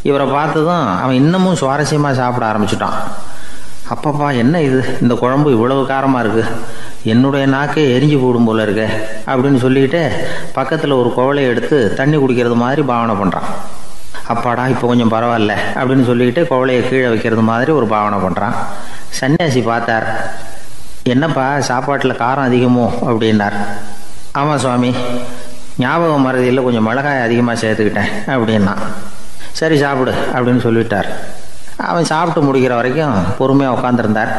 இவரை பார்த்ததும் அவன் இன்னமும் சுவாரஸ்யமாக சாப்பிட ஆரம்பிச்சிட்டான். அப்பப்பா, என்ன இது, இந்த குழம்பு இவ்வளவு காரமாக இருக்குது, என்னுடைய நாக்கே எரிஞ்சு போடும் போல இருக்க அப்படின்னு சொல்லிக்கிட்டு பக்கத்தில் ஒரு குவளையை எடுத்து தண்ணி குடிக்கிறது மாதிரி பாவனை பண்ணுறான். அப்பாடா இப்போ கொஞ்சம் பரவாயில்ல அப்படின்னு சொல்லிக்கிட்டு குவளையை கீழே வைக்கிறது மாதிரி ஒரு பாவனை பண்ணுறான். சன்னியாசி பார்த்தார். என்னப்பா சாப்பாட்டில் காரம் அதிகமோ அப்படின்னார். ஆமாம் சுவாமி, ஞாபகம் மறதியில் கொஞ்சம் மிளகாய் அதிகமாக சேர்த்துக்கிட்டேன் அப்படின்னா. சரி சாப்பிடு அப்படின்னு சொல்லிட்டார். அவன் சாப்பிட்டு முடிக்கிற வரைக்கும் பொறுமையாக உட்காந்துருந்தார்.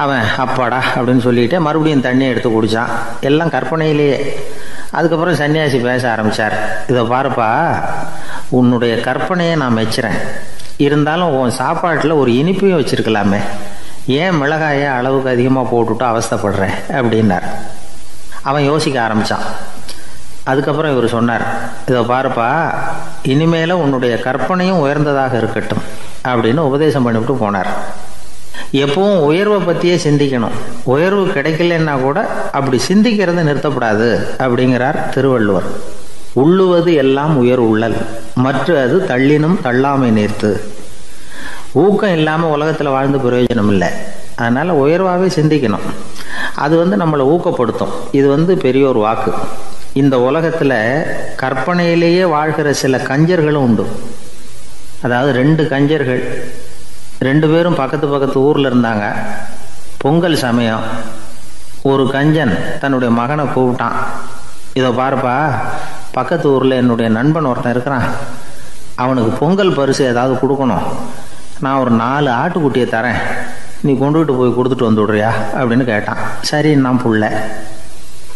அவன் அப்பாடா அப்படின்னு சொல்லிட்டு மறுபடியும் தண்ணியை எடுத்து குடித்தான். எல்லாம் கற்பனையிலேயே. அதுக்கப்புறம் சன்னியாசி பேச ஆரம்பித்தார். இதை பாருப்பா, உன்னுடைய கற்பனையை நான் மெச்சுறேன். இருந்தாலும் உன் சாப்பாட்டில் ஒரு இனிப்பையும் வச்சுருக்கலாமே, ஏன் மிளகாயை அளவுக்கு அதிகமாக போட்டுவிட்டு அவஸ்தைப்படுறேன் அப்படின்னார். அவன் யோசிக்க ஆரம்பித்தான். அதுக்கப்புறம் இவர் சொன்னார், இதை பாருப்பா, இனிமேல உன்னுடைய கற்பனையும் உயர்ந்ததாக இருக்கட்டும் அப்படின்னு உபதேசம் பண்ணிவிட்டு போனார். எப்பவும் உயர்வை பற்றியே சிந்திக்கணும். உயர்வு கிடைக்கலன்னா கூட அப்படி சிந்திக்கிறத நிறுத்தப்படாது அப்படிங்கிறார் திருவள்ளுவர். உள்ளுவது எல்லாம் உயர் உள்ளல், மற்ற அது தள்ளினும் தள்ளாமை நேர்த்து. ஊக்கம் இல்லாமல் உலகத்தில் வாழ்ந்து பிரயோஜனம் இல்லை. அதனால் உயர்வாகவே சிந்திக்கணும். அது நம்மளை ஊக்கப்படுத்தும். இது பெரிய ஒரு வாக்கு. இந்த உலகத்தில் கற்பனையிலேயே வாழ்கிற சில கஞ்சர்களும் உண்டு. அதாவது 2 கஞ்சர்கள், 2 பேரும் பக்கத்து பக்கத்து ஊரில் இருந்தாங்க. பொங்கல் சமயம் ஒரு கஞ்சன் தன்னுடைய மகனை கூப்பிட்டான். இதை பாருப்பா, பக்கத்து ஊரில் என்னுடைய நண்பன் ஒருத்தன் இருக்கிறான், அவனுக்கு பொங்கல் பரிசு ஏதாவது கொடுக்கணும். நான் ஒரு 4 ஆட்டுக்குட்டியை தரேன், நீ கொண்டுகிட்டு போய் கொடுத்துட்டு வந்துவிடுறியா அப்படின்னு கேட்டான். சரி, நான் புள்ள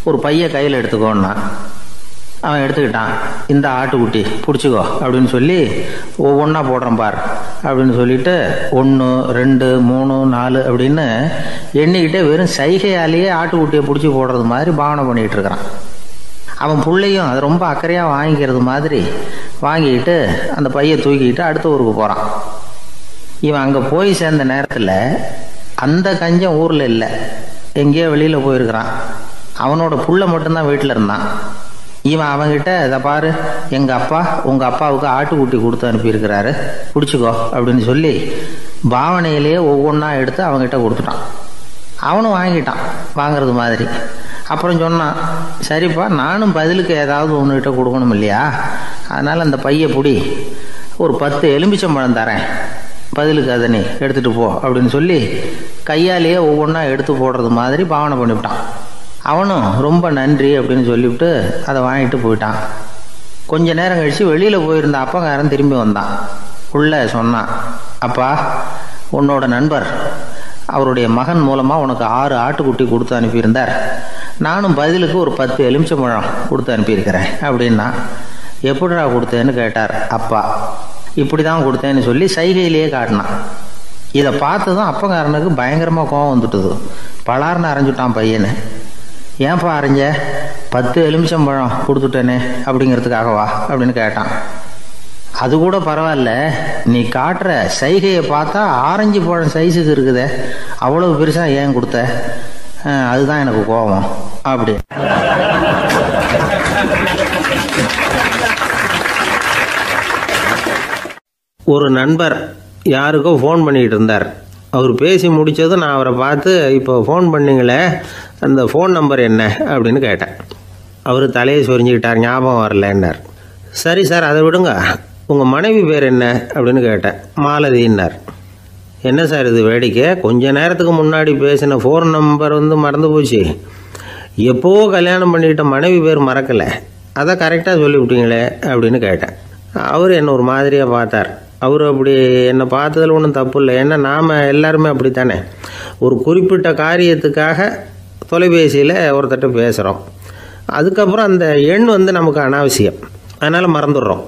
ஒரு பைய கையில் எடுத்துக்கோன்னா. அவன் எடுத்துக்கிட்டான். இந்த ஆட்டுக்குட்டி பிடிச்சிக்கோ அப்படின்னு சொல்லி ஒவ்வொன்றா போடுறேன் பார் அப்படின்னு சொல்லிட்டு 1 2 3 4 அப்படின்னு எண்ணிக்கிட்டே வெறும் சைகையாலேயே ஆட்டுக்குட்டியை பிடிச்சி போடுறது மாதிரி பாவனை பண்ணிகிட்டு இருக்கிறான். அவன் பிள்ளையும் அது ரொம்ப அக்கறையாக வாங்கிக்கிறது மாதிரி வாங்கிக்கிட்டு அந்த பையை தூக்கிக்கிட்டு அடுத்த ஊருக்கு போகிறான். இவன் அங்கே போய் சேர்ந்த நேரத்தில் அந்த கஞ்சன் ஊரில் இல்லை, எங்கேயோ வெளியில் போயிருக்கிறான். அவனோட புள்ள மட்டும்தான் வீட்டில் இருந்தான். இவன் அவன்கிட்ட, இதை பாரு, எங்கள் அப்பா உங்கள் அப்பாவுக்கு ஆட்டுக்குட்டி கொடுத்து அனுப்பியிருக்கிறாரு, பிடிச்சிக்கோ அப்படின்னு சொல்லி பாவனையிலேயே ஒவ்வொன்றா எடுத்து அவங்ககிட்ட கொடுத்துட்டான். அவனும் வாங்கிட்டான் வாங்கிறது மாதிரி. அப்புறம் சொன்னான், சரிப்பா, நானும் பதிலுக்கு ஏதாவது ஒன்றுகிட்ட கொடுக்கணும் இல்லையா, அதனால் அந்த பையை பிடி, ஒரு 10 எலுமிச்சம்பழம் தரேன், பதிலுக்கு அதை நீ எடுத்துகிட்டு போ அப்படின்னு சொல்லி கையாலேயே ஒவ்வொன்றா எடுத்து போடுறது மாதிரி பாவனை பண்ணிவிட்டான். அவனும் ரொம்ப நன்றி அப்படின்னு சொல்லிவிட்டு அதை வாங்கிட்டு போயிட்டான். கொஞ்ச நேரம் கழித்து வெளியில் போயிருந்த அப்பங்காரன் திரும்பி வந்தான். உள்ள சொன்னான், அப்பா, உன்னோட நண்பர் அவருடைய மகன் மூலமாக உனக்கு 6 ஆட்டுக்குட்டி கொடுத்து அனுப்பியிருந்தார், நானும் பதிலுக்கு ஒரு 10 எலுமிச்சம்பழம் கொடுத்து அனுப்பியிருக்கிறேன் அப்படின்னா. எப்படிடா கொடுத்தேன்னு கேட்டார் அப்பா. இப்படி தான் கொடுத்தேன்னு சொல்லி சைகையிலேயே காட்டினான். இதை பார்த்ததும் அப்பங்காரனுக்கு பயங்கரமாக கோவம் வந்துட்டுது. பலார்னு அரைஞ்சுட்டான் பையனை. ஏன்ப்பா அரைஞ்ச? 10 எலுமிச்சம்பழம் கொடுத்துட்டேனே அப்படிங்கிறதுக்காகவா அப்படின்னு கேட்டான். அது கூட பரவாயில்ல, நீ காட்டுற சைகையை பார்த்தா ஆரஞ்சு பழம் சைஸுக்கு இருக்குதே, அவ்வளவு பெருசாக ஏன் கொடுத்த? அதுதான் எனக்கு கோபம் அப்படி. ஒரு நண்பர் யாருக்கோ ஃபோன் பண்ணிக்கிட்டு இருந்தார். அவர் பேசி முடித்ததும் நான் அவரை பார்த்து, இப்போ ஃபோன் பண்ணிங்களே, அந்த ஃபோன் நம்பர் என்ன அப்படின்னு கேட்டேன். அவர் தலையை சொரிஞ்சுக்கிட்டார், ஞாபகம் வரலன்னார். சரி சார், அதை விடுங்க, உங்கள் மனைவி பேர் என்ன அப்படின்னு கேட்டேன். மாலதின்னார். என்ன சார் இது வேடிக்கை, கொஞ்ச நேரத்துக்கு முன்னாடி பேசின ஃபோன் நம்பர் மறந்து போச்சு, எப்போவோ கல்யாணம் பண்ணிக்கிட்ட மனைவி பேர் மறக்கலை, அதை கரெக்டாக சொல்லிவிட்டீங்களே அப்படின்னு கேட்டேன். அவர் என்ன ஒரு மாதிரியாக பார்த்தார். அவர் அப்படி என்னை பார்த்ததில் ஒன்றும் தப்பு இல்லை, ஏன்னா நாம் எல்லாருமே அப்படித்தானே, ஒரு குறிப்பிட்ட காரியத்துக்காக தொலைபேசியில் ஒருத்தட்ட பேசுகிறோம், அதுக்கப்புறம் அந்த எண் நமக்கு அனாவசியம், அதனால் மறந்துடுறோம்.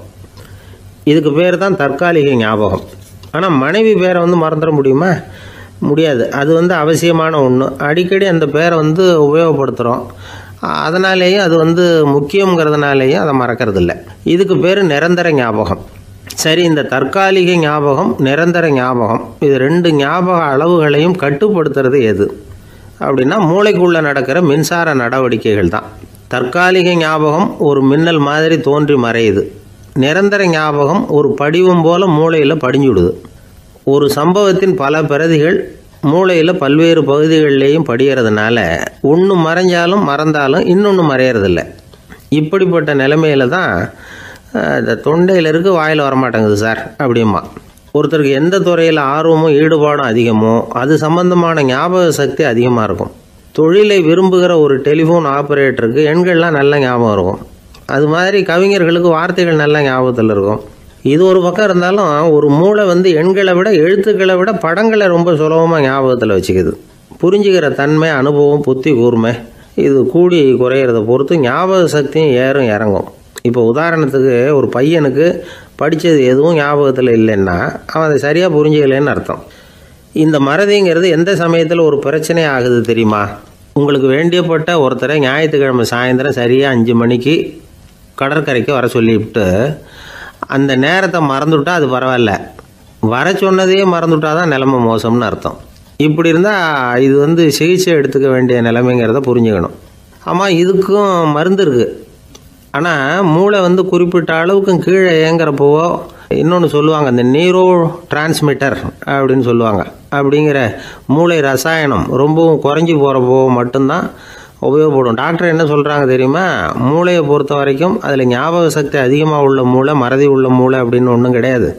இதுக்கு பேர் தான் தற்காலிக ஞாபகம். ஆனால் மனைவி பேரை மறந்துட முடியுமா? முடியாது. அது அவசியமான ஒன்று. அடிக்கடி அந்த பேரை உபயோகப்படுத்துகிறோம், அதனாலேயும் அது முக்கியங்கிறதுனாலேயும் அதை மறக்கறதில்லை. இதுக்கு பேர் நிரந்தர ஞாபகம். சரி, இந்த தற்காலிக ஞாபகம், நிரந்தர ஞாபகம், இது 2 ஞாபக அளவுகளையும் கட்டுப்படுத்துறது எது அப்படின்னா மூளைக்குள்ளே நடக்கிற மின்சார நடவடிக்கைகள் தான். தற்காலிக ஞாபகம் ஒரு மின்னல் மாதிரி தோன்றி மறையுது. நிரந்தர ஞாபகம் ஒரு படிவம் போல மூளையில் படிஞ்சுடுது. ஒரு சம்பவத்தின் பல பிரதிகள் மூளையில் பல்வேறு பகுதிகளிலேயும் படிகிறதுனால ஒன்று மறைஞ்சாலும் மறந்தாலும் இன்னொன்று மறையறதில்லை. இப்படிப்பட்ட நிலைமையில தான் இந்த தொண்டையில் இருக்குது, வாயில் வரமாட்டேங்குது சார் அப்படிமா. ஒருத்தருக்கு எந்த துறையில் ஆர்வமும் ஈடுபாடும் அதிகமோ அது சம்பந்தமான ஞாபக சக்தி அதிகமாக இருக்கும். தொழிலை விரும்புகிற ஒரு டெலிஃபோன் ஆப்ரேட்டருக்கு எண்கள்லாம் நல்ல ஞாபகம் இருக்கும். அது மாதிரி கவிஞர்களுக்கு வார்த்தைகள் நல்ல ஞாபகத்தில் இருக்கும். இது ஒரு பக்கம் இருந்தாலும் ஒரு மூளை எண்களை விட எழுத்துக்களை விட படங்களை ரொம்ப சுலபமாக ஞாபகத்தில் வச்சுக்குது. புரிஞ்சுக்கிற தன்மை, அனுபவம், புத்தி கூர்மை இது கூடி குறையிறத பொறுத்து ஞாபக சக்தியும் ஏறும் இறங்கும். இப்போ உதாரணத்துக்கு ஒரு பையனுக்கு படித்தது எதுவும் ஞாபகத்தில் இல்லைன்னா அவன் அதை சரியாக புரிஞ்சுக்கலைன்னு அர்த்தம். இந்த மறதிங்கிறது எந்த சமயத்தில் ஒரு பிரச்சனை ஆகுது தெரியுமா? உங்களுக்கு வேண்டியப்பட்ட ஒருத்தரை ஞாயிற்றுக்கிழமை சாயந்தரம் சரியாக 5 மணிக்கு கடற்கரைக்கு வர சொல்லிவிட்டு அந்த நேரத்தை மறந்துவிட்டா அது பரவாயில்ல, வர சொன்னதையே மறந்துவிட்டா தான் நிலைமை மோசம்னு அர்த்தம். இப்படி இருந்தால் இது சிகிச்சை எடுத்துக்க வேண்டிய நிலைமைங்கிறத புரிஞ்சுக்கணும். ஆமாம், இதுக்கும் மருந்து இருக்குது. ஆனால் மூளை குறிப்பிட்ட அளவுக்கும் கீழே இயங்குறப்போவோ இன்னொன்று சொல்லுவாங்க, இந்த நியூரோ டிரான்ஸ்மிட்டர் அப்படின்னு சொல்லுவாங்க. அப்படிங்கிற மூளை ரசாயனம் ரொம்பவும் குறைஞ்சி போகிறப்போ மட்டும்தான் உபயோகப்படும். டாக்டர் என்ன சொல்கிறாங்க தெரியுமா? மூளையை பொறுத்த வரைக்கும் அதில் ஞாபக சக்தி அதிகமாக உள்ள மூளை, மறதி உள்ள மூளை அப்படின்னு ஒன்றும் கிடையாது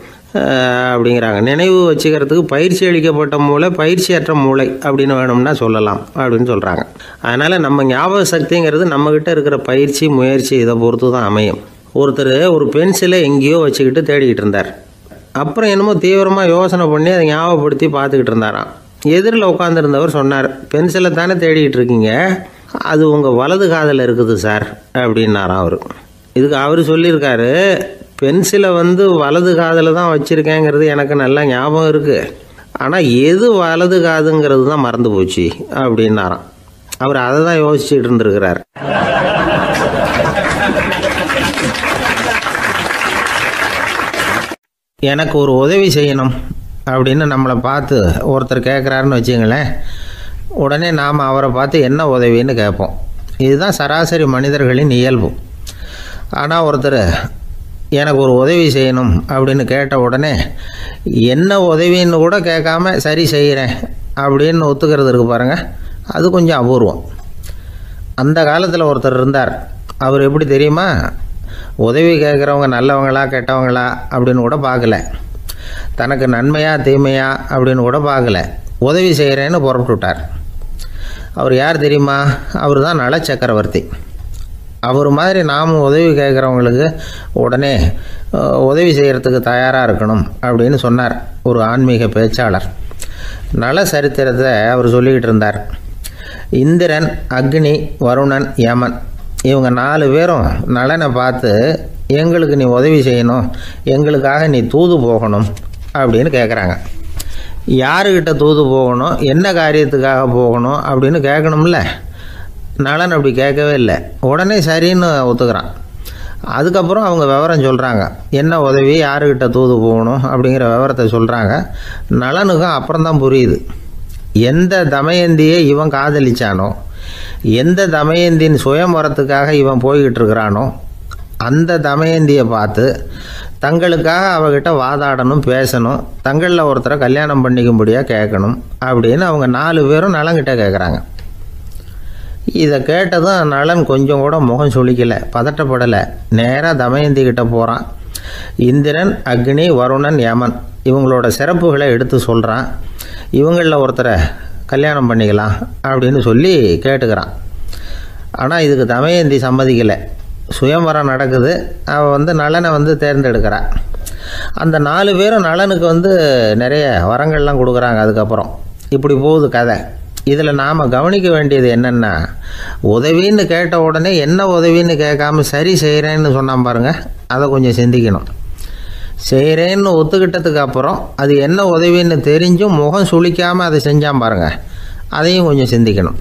அப்படிங்கிறாங்க. நினைவு வச்சுக்கிறதுக்கு பயிற்சி அளிக்கப்பட்ட மூளை, பயிற்சியற்ற மூளை அப்படின்னு வேணும்னா சொல்லலாம் அப்படின்னு சொல்கிறாங்க. அதனால் நம்ம ஞாபக சக்திங்கிறது நம்மக்கிட்ட இருக்கிற பயிற்சி, முயற்சி இதை பொறுத்து தான் அமையும். ஒருத்தர் ஒரு பென்சிலை எங்கேயோ வச்சுக்கிட்டு தேடிக்கிட்டு இருந்தார். அப்புறம் என்னமோ தீவிரமாக யோசனை பண்ணி அதை ஞாபகப்படுத்தி பார்த்துக்கிட்டு இருந்தாராம். எதிரில் உட்காந்துருந்தவர் சொன்னார், பென்சிலை தானே தேடிக்கிட்டு இருக்கீங்க, அது உங்கள் வலது காதில் இருக்குது சார் அப்படின்னாராம் அவர். இதுக்கு அவர் சொல்லியிருக்காரு, பென்சிலை வலது காதில் தான் வச்சுருக்கேங்கிறது எனக்கு நல்லா ஞாபகம் இருக்குது, ஆனால் எது வலது காதுங்கிறது தான் மறந்து போச்சு அப்படின்னாராம். அவர் அதை தான் யோசிச்சுட்டு இருந்திருக்கிறார். எனக்கு ஒரு உதவி செய்யணும் அப்படின்னு நம்மளை பார்த்து ஒருத்தர் கேட்குறாருன்னு வச்சுங்களேன், உடனே நாம் அவரை பார்த்து என்ன உதவின்னு கேட்போம். இதுதான் சராசரி மனிதர்களின் இயல்பு. ஆனால் ஒருத்தர் எனக்கு ஒரு உதவி செய்யணும் அப்படின்னு கேட்ட உடனே என்ன உதவின்னு கூட கேட்காம சரி செய்கிறேன் அப்படின்னு ஒத்துக்கிறது இருக்கு பாருங்கள், அது கொஞ்சம் அபூர்வம். அந்த காலத்தில் ஒருத்தர் இருந்தார். அவர் எப்படி தெரியுமா? உதவி கேட்குறவங்க நல்லவங்களா கெட்டவங்களா அப்படின்னு கூட பார்க்கல, தனக்கு நன்மையா தீமையா அப்படின்னு கூட பார்க்கல, உதவி செய்கிறேன்னு புறப்பட்டு விட்டார். அவர் யார் தெரியுமா? அவர் தான் நல சக்கரவர்த்தி. அவர் மாதிரி நாமும் உதவி கேட்குறவங்களுக்கு உடனே உதவி செய்கிறதுக்கு தயாராக இருக்கணும் அப்படின்னு சொன்னார் ஒரு ஆன்மீக பேச்சாளர். நல சரித்திரத்தை அவர் சொல்லிக்கிட்டு இருந்தார். இந்திரன், அக்னி, வருணன், யமன் இவங்க 4 பேரும் நலனை பார்த்து எங்களுக்கு நீ உதவி செய்யணும், எங்களுக்காக நீ தூது போகணும் அப்படின்னு கேட்குறாங்க. யாருக்கிட்ட தூது போகணும், என்ன காரியத்துக்காக போகணும் அப்படின்னு கேட்கணும்ல. நலன் அப்படி கேட்கவே இல்லை, உடனே சரின்னு ஒத்துக்கிறான். அதுக்கப்புறம் அவங்க விவரம் சொல்கிறாங்க, என்ன உதவி, யாருக்கிட்ட தூது போகணும் அப்படிங்கிற விவரத்தை சொல்கிறாங்க. நலனுக்கும் அப்புறம்தான் புரியுது, எந்த தமயந்தியை இவன் காதலிச்சானோ, எந்த தமயந்தின் சுயம்பரத்துக்காக இவன் போய்கிட்டு இருக்கிறானோ அந்த தமயந்தியை பார்த்து தங்களுக்காக அவகிட்ட வாதாடணும், பேசணும், தங்களில் ஒருத்தரை கல்யாணம் பண்ணிக்கும்படியாக கேட்கணும் அப்படின்னு அவங்க 4 பேரும் நலன்கிட்ட கேட்குறாங்க. இதை கேட்டதும் நலன் கொஞ்சம் கூட முகம் சுளிக்கலை, பதட்டப்படலை. நேராக தமயந்தி கிட்ட போகிறான். இந்திரன், அக்னி, வருணன், யமன் இவங்களோட சிறப்புகளை எடுத்து சொல்கிறான். இவங்களில் ஒருத்தரை கல்யாணம் பண்ணிக்கலாம் அப்படின்னு சொல்லி கேட்டுக்கிறான். ஆனால் இதுக்கு தமயந்தி சம்மதிக்கலை. சுயம்பரம் நடக்குது, அவள் நலனை தேர்ந்தெடுக்கிறாள். அந்த 4 பேரும் நலனுக்கு நிறைய வரங்கள்லாம் கொடுக்குறாங்க. அதுக்கப்புறம் இப்படி போகுது கதை. இதில் நாம் கவனிக்க வேண்டியது என்னென்னா, உதவின்னு கேட்ட உடனே என்ன உதவின்னு கேட்காம சரி செய்கிறேன்னு சொன்னான் பாருங்கள், அதை கொஞ்சம் சிந்திக்கணும். செய்கிறேன்னு ஒத்துக்கிட்டதுக்கு அப்புறம் அது என்ன உதவின்னு தெரிஞ்சும் முகம் சுளிக்காமல் அதை செஞ்சான் பாருங்கள், அதையும் கொஞ்சம் சிந்திக்கணும்.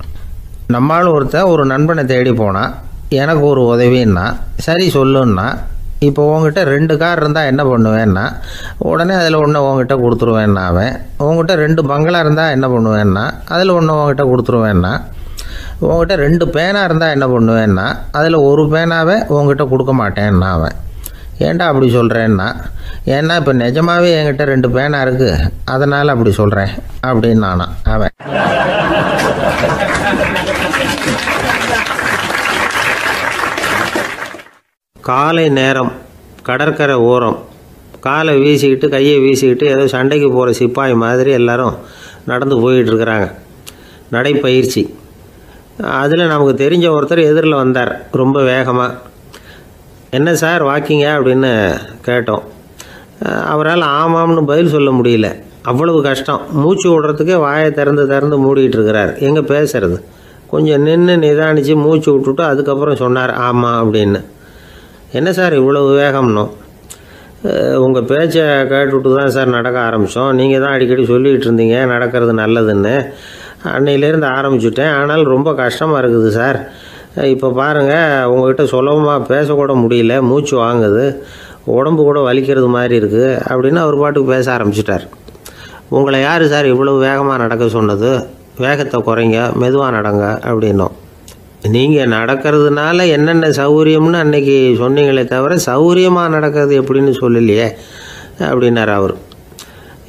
நம்மளும் ஒரு நண்பனை தேடி போனால் எனக்கு ஒரு உதவின்னா சரி சொல்லுன்னா, இப்போ உங்ககிட்ட 2 கார் இருந்தால் என்ன பண்ணுவேன்னா உடனே அதில் ஒன்று உங்ககிட்ட கொடுத்துருவேன்னா, அவன் உங்ககிட்ட 2 பங்களா இருந்தால் என்ன பண்ணுவேன்னா அதில் ஒன்று உங்ககிட்ட கொடுத்துருவேன்னா, உங்ககிட்ட 2 பேனா இருந்தால் என்ன பண்ணுவேன்னா அதில் ஒரு பேனாவை உங்ககிட்ட கொடுக்க மாட்டேன்னா அவன். ஏன்டா அப்படி சொல்கிறேன்னா, ஏன்னா இப்போ நிஜமாகவே என்கிட்ட 2 பேனா இருக்குது, அதனால் அப்படி சொல்கிறேன் அப்படின்னு நானான் அவன். காலை நேரம் கடற்கரை ஓரம் காலை வீசிக்கிட்டு கையை வீசிக்கிட்டு ஏதோ சண்டைக்கு போகிற சிப்பாய் மாதிரி எல்லாரும் நடந்து போயிட்டுருக்குறாங்க. நடைப்பயிற்சி. அதில் நமக்கு தெரிஞ்ச ஒருத்தர் எதிரில் வந்தார் ரொம்ப வேகமாக. என்ன சார் வாக்கிங்க அப்படின்னு கேட்டோம். அவரால் ஆமாம்னு பதில் சொல்ல முடியல, அவ்வளவு கஷ்டம். மூச்சு விடுறதுக்கே வாயை திறந்து மூடிக்கிட்டு இருக்கிறார். எங்கே பேசுறது? கொஞ்சம் நின்று நிதானித்து மூச்சு விட்டுட்டு அதுக்கப்புறம் சொன்னார் ஆமாம் அப்படின்னு. என்ன சார் இவ்வளவு வேகம்னோ? உங்கள் பேச்சை கேட்டுவிட்டு தான் சார் நடக்க ஆரம்பித்தோம். நீங்கள் தான் அடிக்கடி சொல்லிகிட்டு இருந்தீங்க நடக்கிறது நல்லதுன்னு. அன்னையிலேருந்து ஆரம்பிச்சுட்டேன். ஆனால் ரொம்ப கஷ்டமாக இருக்குது சார். இப்போ பாருங்கள், உங்கள்கிட்ட சுலபமாக பேசக்கூட முடியல, மூச்சு வாங்குது, உடம்பு கூட வலிக்கிறது மாதிரி இருக்குது அப்படின்னு அவர் பாட்டுக்கு பேச ஆரம்பிச்சிட்டார். உங்களை யார் சார் இவ்வளவு வேகமாக நடக்க சொன்னது? வேகத்தை குறைங்க, மெதுவாக நடங்க அப்படின்னோம். நீங்கள் நடக்கிறதுனால என்னென்ன சௌகரியம்னு அன்றைக்கி சொன்னீங்களே தவிர சௌகரியமாக நடக்கிறது எப்படின்னு சொல்லலையே அப்படின்னார் அவர்.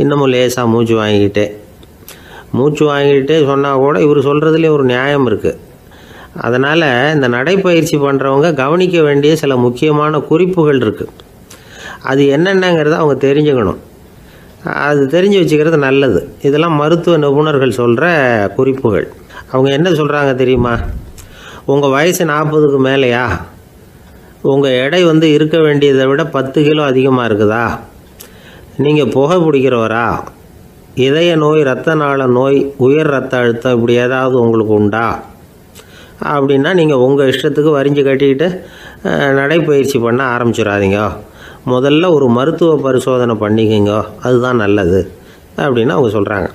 இன்னமும் லேசாக மூச்சு வாங்கிக்கிட்டே சொன்னால் கூட இவர் சொல்கிறதுலே ஒரு நியாயம் இருக்குது. அதனால் இந்த நடைப்பயிற்சி பண்ணுறவங்க கவனிக்க வேண்டிய சில முக்கியமான குறிப்புகள் இருக்குது. அது என்னென்னங்கிறத அவங்க தெரிஞ்சுக்கணும். அது தெரிஞ்சு வச்சுக்கிறது நல்லது. இதெல்லாம் மருத்துவ நிபுணர்கள் சொல்கிற குறிப்புகள். அவங்க என்ன சொல்கிறாங்க தெரியுமா? உங்கள் வயசு 40க்கு மேலேயா? உங்கள் எடை இருக்க வேண்டியதை விட 10 கிலோ அதிகமாக இருக்குதா? நீங்கள் புகை பிடிக்கிறவரா? இதய நோய், இரத்த நாள நோய், உயர் இரத்த அழுத்தம் இப்படி ஏதாவது உங்களுக்கு உண்டா? அப்படின்னா நீங்கள் உங்கள் இஷ்டத்துக்கு வரிஞ்சு கட்டிக்கிட்டு நடைப்பயிற்சி பண்ண ஆரம்பிச்சிடாதீங்க. முதல்ல ஒரு மருத்துவ பரிசோதனை பண்ணிக்கோங்க, அதுதான் நல்லது அப்படின்னு அவங்க சொல்கிறாங்க.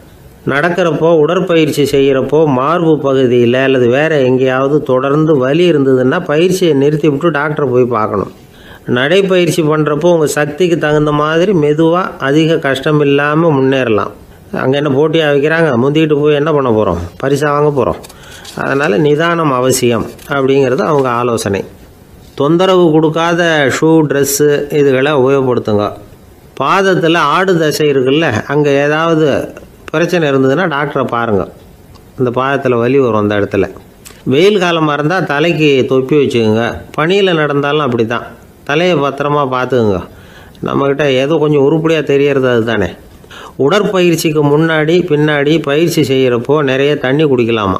நடக்கிறப்போ, உடற்பயிற்சி செய்கிறப்போ மார்பு பகுதியில் அல்லது வேறு எங்கேயாவது தொடர்ந்து வலி இருந்ததுன்னா பயிற்சியை நிறுத்தி விட்டு டாக்டரை போய் பார்க்கணும். நடைப்பயிற்சி பண்ணுறப்போ உங்கள் சக்திக்கு தகுந்த மாதிரி மெதுவாக அதிக கஷ்டம் இல்லாமல் முன்னேறலாம். அங்கே என்ன போட்டியாக வைக்கிறாங்க? முந்திக்கிட்டு போய் என்ன பண்ண போகிறோம்? பரிசாக வாங்க போகிறோம். அதனால் நிதானம் அவசியம் அப்படிங்கிறது அவங்க ஆலோசனை. தொந்தரவு கொடுக்காத ஷூ, ட்ரெஸ்ஸு இதுகளை உபயோகப்படுத்துங்க. பாதத்தில் ஆடு தசை இருக்குல்ல, அங்கே ஏதாவது பிரச்சனை இருந்ததுன்னா டாக்டரை பாருங்கள். இந்த பாதத்தில் வலி வரும் அந்த இடத்துல. வெயில் காலமாக இருந்தால் தலைக்கு தொப்பி வச்சுக்கோங்க. பனியில் நடந்தாலும் அப்படி தான். தலையை பத்திரமா பார்த்துக்குங்க. நம்மக்கிட்ட ஏதோ கொஞ்சம் உருப்படியாக தெரியறது அது தானே. உடற்பயிற்சிக்கு முன்னாடி பின்னாடி பயிற்சி செய்கிறப்போ நிறைய தண்ணி குடிக்கலாமா.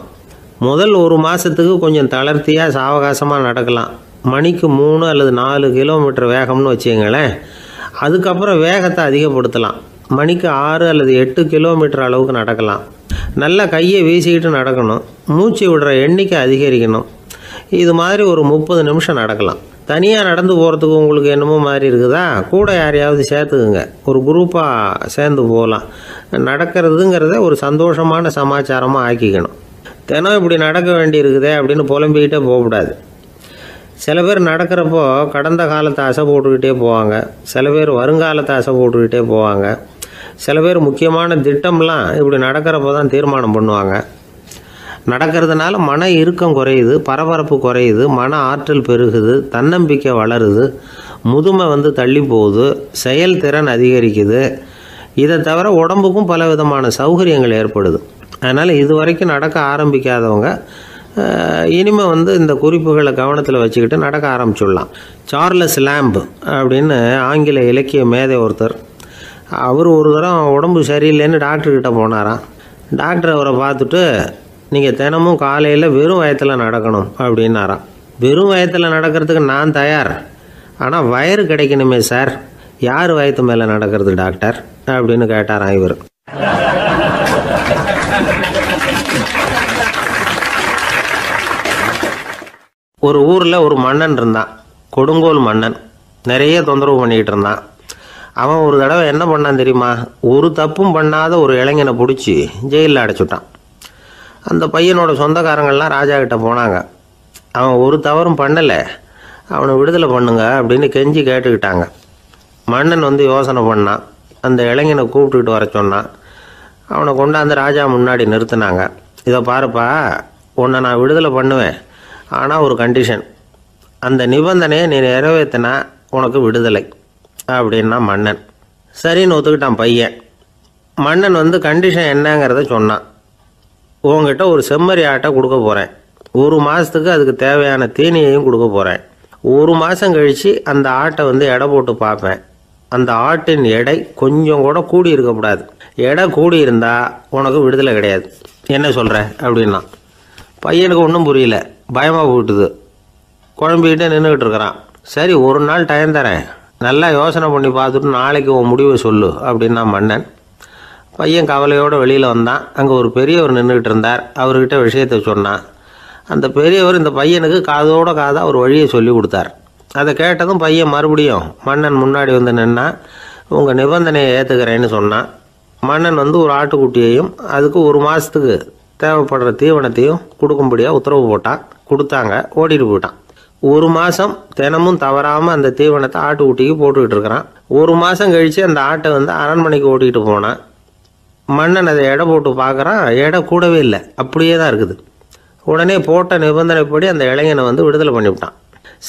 முதல் 1 மாதத்துக்கு கொஞ்சம் தளர்த்தியாக சாவகாசமாக நடக்கலாம். மணிக்கு 3 அல்லது 4 கிலோமீட்டர் வேகம்னு வச்சுங்களேன். அதுக்கப்புறம் வேகத்தை அதிகப்படுத்தலாம். மணிக்கு 6 அல்லது 8 கிலோமீட்டர் அளவுக்கு நடக்கலாம். நல்லா கையை வீசிக்கிட்டு நடக்கணும். மூச்சு விடுற எண்ணிக்கை அதிகரிக்கணும். இது மாதிரி ஒரு 30 நிமிஷம் நடக்கலாம். தனியாக நடந்து போகிறதுக்கு உங்களுக்கு என்னமோ மாதிரி இருக்குதா? கூட யாரையாவது சேர்த்துக்குங்க. ஒரு குரூப்பாக சேர்ந்து போகலாம். நடக்கிறதுங்கிறத ஒரு சந்தோஷமான சமாச்சாரமாக ஆக்கிக்கணும். தினம் இப்படி நடக்க வேண்டி இருக்குதே அப்படின்னு புலம்பிக்கிட்டே போகக்கூடாது. சில பேர் நடக்கிறப்போ கடந்த காலத்தை அசை போட்டுக்கிட்டே போவாங்க. சில பேர் வருங்காலத்தை அசை போட்டுக்கிட்டே போவாங்க. சில பேர் முக்கியமான திட்டம்லாம் இப்படி நடக்கிறப்போ தான் தீர்மானம் பண்ணுவாங்க. நடக்கிறதுனால மன இறுக்கம் குறையுது, பரபரப்பு குறையுது, மன ஆற்றல் பெருகுது, தன்னம்பிக்கை வளருது, முதுமை தள்ளி போகுது, செயல்திறன் அதிகரிக்குது. இதை தவிர உடம்புக்கும் பல விதமான சௌகரியங்கள் ஏற்படுது. அதனால் இது வரைக்கும் நடக்க ஆரம்பிக்காதவங்க இனிமேல் இந்த குறிப்புகளை கவனத்தில் வச்சுக்கிட்டு நடக்க ஆரம்பிச்சுடலாம். சார்லஸ் லேம்ப் அப்படின்னு ஆங்கில இலக்கிய மேதை ஒருத்தர். அவர் ஒரு தரம் உடம்பு சரியில்லைன்னு டாக்டர்கிட்ட போனாராம். டாக்டர் அவரை பார்த்துட்டு, நீங்கள் தினமும் காலையில் வெறும் வயத்தில் நடக்கணும் அப்படின்னாராம். வெறும் வயத்தில் நடக்கிறதுக்கு நான் தயார், ஆனால் வயிறு கிடைக்கணுமே சார். யார் வயத்து மேலே நடக்கிறது டாக்டர் அப்படின்னு கேட்டாராம் இவர். ஒரு ஊரில் ஒரு மன்னன் இருந்தான், கொடுங்கோல் மன்னன். நிறைய தொந்தரவு பண்ணிக்கிட்டு இருந்தான். அவன் ஒரு தடவை என்ன பண்ணான் தெரியுமா? ஒரு தப்பும் பண்ணாத ஒரு இளைஞனை பிடிச்சி ஜெயிலில் அடைச்சுட்டான். அந்த பையனோட சொந்தக்காரங்கள்லாம் ராஜா கிட்ட போனாங்க. அவன் ஒரு தவறும் பண்ணலை, அவனை விடுதலை பண்ணுங்க அப்படின்னு கெஞ்சி கேட்டுக்கிட்டாங்க. மன்னன் யோசனை பண்ணான். அந்த இளைஞனை கூப்பிட்டுக்கிட்டு வர சொன்னான். அவனை கொண்டாந்து ராஜா முன்னாடி நிறுத்தினாங்க. இதை பாருப்பா, உன்னை நான் விடுதலை பண்ணுவேன், ஆனால் ஒரு கண்டிஷன். அந்த நிபந்தனையை நீ நிறைவேற்றினா உனக்கு விடுதலை அப்படின்னா மன்னன். சரின்னு ஒத்துக்கிட்டான் பையன். மன்னன் கண்டிஷன் என்னங்கிறத சொன்னான். உங்ககிட்ட ஒரு செம்மறி ஆட்டை கொடுக்க போகிறேன். 1 மாதத்துக்கு அதுக்கு தேவையான தீனியையும் கொடுக்க போகிறேன். 1 மாதம் கழித்து அந்த ஆட்டை எடை போட்டு பார்ப்பேன். அந்த ஆட்டின் எடை கொஞ்சம் கூட கூடி இருக்கக்கூடாது. எடை கூடி இருந்தால் உனக்கு விடுதலை கிடையாது. என்ன சொல்கிற அப்படின்னா. பையனுக்கு ஒன்றும் புரியல, பயமாக போட்டுது. குழம்பிக்கிட்டே நின்றுக்கிட்டு இருக்கிறான். சரி, ஒரு நாள் டைம் தரேன், நல்லா யோசனை பண்ணி பார்த்துட்டு நாளைக்கு உன் முடிவை சொல்லு அப்படின்னா மன்னன். பையன் கவலையோடு வெளியில் வந்தான். அங்கே ஒரு பெரியவர் நின்றுக்கிட்டு இருந்தார். அவர்கிட்ட விஷயத்தை சொன்னான். அந்த பெரியவர் இந்த பையனுக்கு காதோட காதாக ஒரு வழியை சொல்லி கொடுத்தார். அதை கேட்டதும் பையன் மறுபடியும் மன்னன் முன்னாடி நின்னா, உங்கள் நிபந்தனையை ஏற்றுக்கிறேன்னு சொன்னான். மன்னன் ஒரு ஆட்டுக்குட்டியையும் அதுக்கு 1 மாதத்துக்கு தேவைப்படுற தீவனத்தையும் கொடுக்கும்படியாக உத்தரவு போட்டான். கொடுத்தாங்க. ஓடிட்டு போயிட்டான். 1 மாதம் தினமும் தவறாமல் அந்த தீவனத்தை ஆட்டுக்குட்டிக்கு போட்டுக்கிட்டு இருக்கிறான். 1 மாதம் கழித்து அந்த ஆட்டை அரண்மனைக்கு ஓட்டிகிட்டு போனான். மன்னன் அதை எடை போட்டு பார்க்குறான். எடை கூடவே இல்லை, அப்படியே தான் இருக்குது. உடனே போட்ட நிபந்தனைப்படி அந்த இளைஞனை விடுதலை பண்ணிவிட்டான்.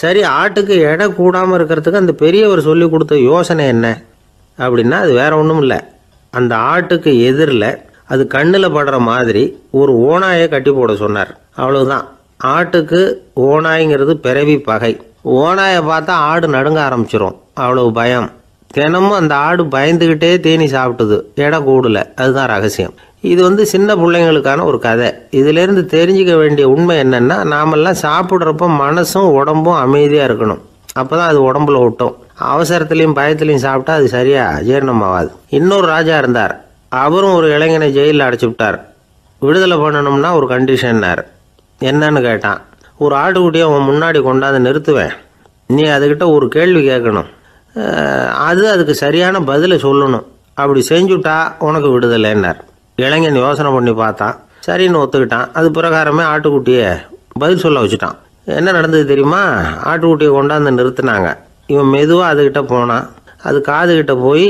சரி, ஆட்டுக்கு எடை கூடாமல் இருக்கிறதுக்கு அந்த பெரியவர் சொல்லி கொடுத்த யோசனை என்ன அப்படின்னா, அது வேற ஒன்றும் இல்லை. அந்த ஆட்டுக்கு எதிரில் அது கண்ணில் படுற மாதிரி ஒரு ஓநாயை கட்டி போட சொன்னார். அவ்வளவுதான். ஆட்டுக்கு ஓநாய்ங்கிறது பிறவி பகை. ஓநாயை பார்த்தா ஆடு நடுங்க ஆரம்பிச்சிரும், அவ்வளவு பயம். தினமும் அந்த ஆடு பயந்துக்கிட்டே தேனி சாப்பிட்டுது, எடை கூடல. அதுதான் ரகசியம். இது சின்ன பிள்ளைங்களுக்கான ஒரு கதை. இதிலேருந்து தெரிஞ்சிக்க வேண்டிய உண்மை என்னென்னா, நாமெல்லாம் சாப்பிட்றப்ப மனசும் உடம்பும் அமைதியாக இருக்கணும். அப்போ தான் அது உடம்புல விட்டும். அவசரத்துலேயும் பயத்துலையும் சாப்பிட்டா அது சரியாக ஜீரணமாகாது. இன்னொரு ராஜா இருந்தார். அவரும் ஒரு இளைஞனை ஜெயிலில் அடைச்சி விட்டார். விடுதலை பண்ணணும்னா ஒரு கண்டிஷன்னார். என்னன்னு கேட்டான். ஒரு ஆட்டுக்குட்டியை அவன் முன்னாடி கொண்டாந்து நிறுத்துவேன், நீ அதுக்கிட்ட ஒரு கேள்வி கேட்கணும், அதுக்கு சரியான பதிலை சொல்லணும். அப்படி செஞ்சுட்டா உனக்கு விடுதலைன்னார். இளைஞன் யோசனை பண்ணி பார்த்தான். சரின்னு ஒத்துக்கிட்டான். அது பிரகாரமே ஆட்டுக்குட்டியை பதில் சொல்ல வச்சுட்டான். என்ன நடந்தது தெரியுமா? ஆட்டுக்குட்டியை கொண்டாந்து நிறுத்தினாங்க. இவன் மெதுவாக அதுக்கிட்ட போனான். அது காதுகிட்ட போய்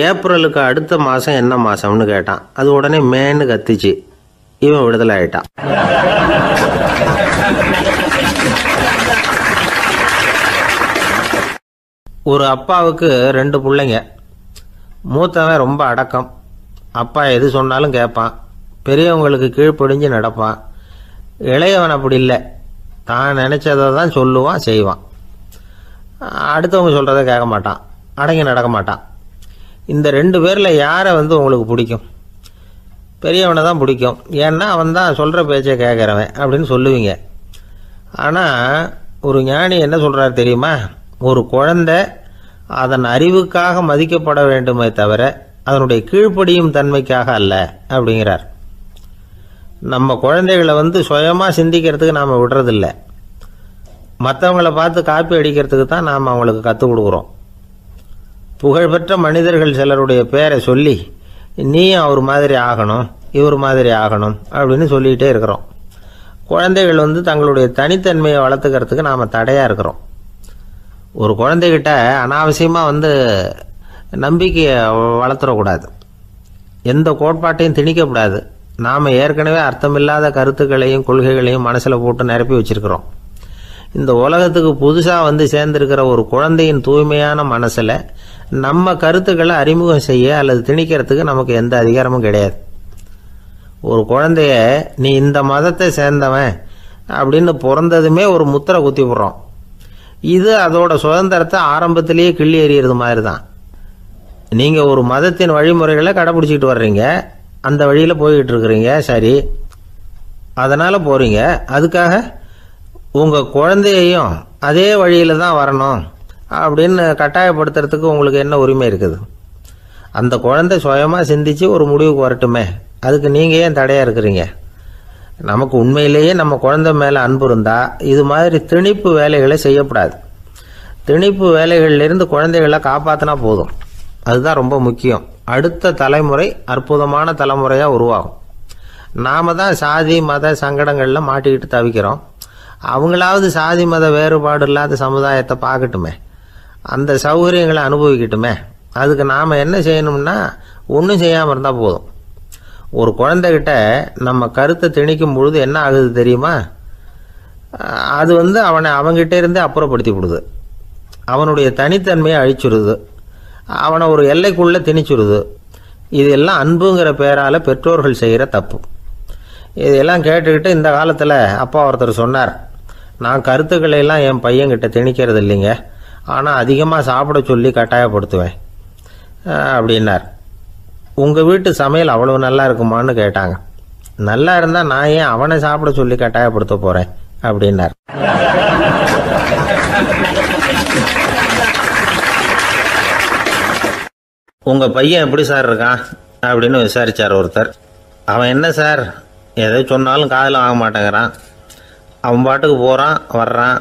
ஏப்ரலுக்கு அடுத்த மாதம் என்ன மாதம்னு கேட்டான். அது உடனே மேன்னு கத்திச்சு. இவன் விடுதலை ஆயிட்டான். ஒரு அப்பாவுக்கு 2 பிள்ளைங்க. மூத்தவன் ரொம்ப அடக்கம். அப்பா எது சொன்னாலும் கேட்பான், பெரியவங்களுக்கு கீழ்ப்படிஞ்சு நடப்பான். இளையவன் அப்படி இல்லை, தான் நினச்சதை தான் சொல்லுவான், செய்வான். அடுத்தவங்க சொல்கிறத கேட்க மாட்டான், அடங்கி நடக்க மாட்டான். இந்த 2 பேரில் யாரை உங்களுக்கு பிடிக்கும்? பெரியவனை தான் பிடிக்கும். ஏன்னா அவன் தான் சொல்கிற பேச்சை கேட்குறவன் அப்படின்னு சொல்லுவீங்க. ஆனால் ஒரு ஞானி என்ன சொல்கிறார் தெரியுமா? ஒரு குழந்தை அதன் அறிவுக்காக மதிக்கப்பட வேண்டுமே தவிர அதனுடைய கீழ்ப்படியும் தன்மைக்காக அல்ல அப்படிங்கிறார். நம்ம குழந்தைகளை சுயமாக சிந்திக்கிறதுக்கு நாம் விடுறதில்லை. மற்றவங்கள பார்த்து காப்பி அடிக்கிறதுக்கு தான் நாம் அவங்களுக்கு கற்றுக் கொடுக்குறோம். புகழ்பெற்ற மனிதர்கள் சிலருடைய பேரை சொல்லி, நீயும் அவர் மாதிரி ஆகணும், இவர் மாதிரி ஆகணும் அப்படின்னு சொல்லிகிட்டே இருக்கிறோம். குழந்தைகள் தங்களுடைய தனித்தன்மையை வளர்த்துக்கிறதுக்கு நாம் தடையாக இருக்கிறோம். ஒரு குழந்தைகிட்ட அனாவசியமாக நம்பிக்கையை வளர்த்துடக்கூடாது. எந்த கோட்பாட்டையும் திணிக்கக்கூடாது. நாம் ஏற்கனவே அர்த்தமில்லாத கருத்துக்களையும் கொள்கைகளையும் மனசில் போட்டு நிரப்பி வச்சிருக்கிறோம். இந்த உலகத்துக்கு புதுசாக சேர்ந்திருக்கிற ஒரு குழந்தையின் தூய்மையான மனசில் நம்ம கருத்துக்களை அறிமுகம் செய்ய அல்லது திணிக்கிறதுக்கு நமக்கு எந்த அதிகாரமும் கிடையாது. ஒரு குழந்தைய நீ இந்த மதத்தை சேர்ந்தவன் அப்படின்னு பிறந்ததுமே ஒரு முத்திரை குத்தி விடுறோம். இது அதோட சுதந்திரத்தை ஆரம்பத்திலேயே கிள்ளி எறிகிறது மாதிரி தான். நீங்கள் ஒரு மதத்தின் வழிமுறைகளை கடைப்பிடிச்சிக்கிட்டு வர்றீங்க, அந்த வழியில் போய்கிட்டு இருக்கிறீங்க, சரி, அதனால் போகிறீங்க. அதுக்காக உங்கள் குழந்தையையும் அதே வழியில் தான் வரணும் அப்படின்னு கட்டாயப்படுத்துறதுக்கு உங்களுக்கு என்ன உரிமை இருக்குது? அந்த குழந்தை சுயமாக சிந்திச்சு ஒரு முடிவுக்கு வரட்டுமே, அதுக்கு நீங்கள் ஏன் தடையாக இருக்கிறீங்க? நமக்கு உண்மையிலேயே நம்ம குழந்தை மேலே அன்பு இருந்தால் இது மாதிரி திணிப்பு வேலைகளை செய்யக்கூடாது. திணிப்பு வேலைகளிலிருந்து குழந்தைகளை காப்பாற்றினா போதும். அதுதான் ரொம்ப முக்கியம். அடுத்த தலைமுறை அற்புதமான தலைமுறையாக உருவாகும். நாம தான் சாதி மத சங்கடங்களில் மாட்டிக்கிட்டு தவிக்கிறோம். அவங்களாவது சாதி மத வேறுபாடு இல்லாத சமுதாயத்தை பார்க்கட்டுமே, அந்த சௌகரியங்களை அனுபவிக்கட்டுமே. அதுக்கு நாம் என்ன செய்யணும்னா, ஒன்றும் செய்யாமல் இருந்தால் போதும். ஒரு குழந்தைகிட்ட நம்ம கருத்தை திணிக்கும் பொழுது என்ன ஆகுது தெரியுமா? அது அவனை அவங்ககிட்ட இருந்தே அப்புறப்படுத்தி விடுது. அவனுடைய தனித்தன்மையை அழிச்சுடுது. அவனை ஒரு எல்லைக்குள்ளே திணிச்சுடுது. இதெல்லாம் அன்புங்கிற பேரால் பெற்றோர்கள் செய்கிற தப்பு. இதெல்லாம் கேட்டுக்கிட்டு இந்த காலத்தில் அப்பா ஒருத்தர் சொன்னார், நான் கருத்துக்களை எல்லாம் என் பையன்கிட்ட திணிக்கிறது இல்லைங்க, ஆனால் அதிகமாக சாப்பிட சொல்லி கட்டாயப்படுத்துவேன் அப்படின்னார். உங்கள் வீட்டு சமையல் அவ்வளவு நல்லா இருக்குமான்னு கேட்டாங்க. நல்லா இருந்தால் நான் ஏன் அவனை சாப்பிட சொல்லி கட்டாயப்படுத்த போகிறேன் அப்படின்னார். உங்கள் பையன் எப்படி சார் இருக்கான் அப்படின்னு விசாரித்தார் ஒருத்தர். அவன் என்ன சார், எதை சொன்னாலும் காதில் வாங்க மாட்டேங்கிறான், அவன் பாட்டுக்கு போகிறான் வர்றான்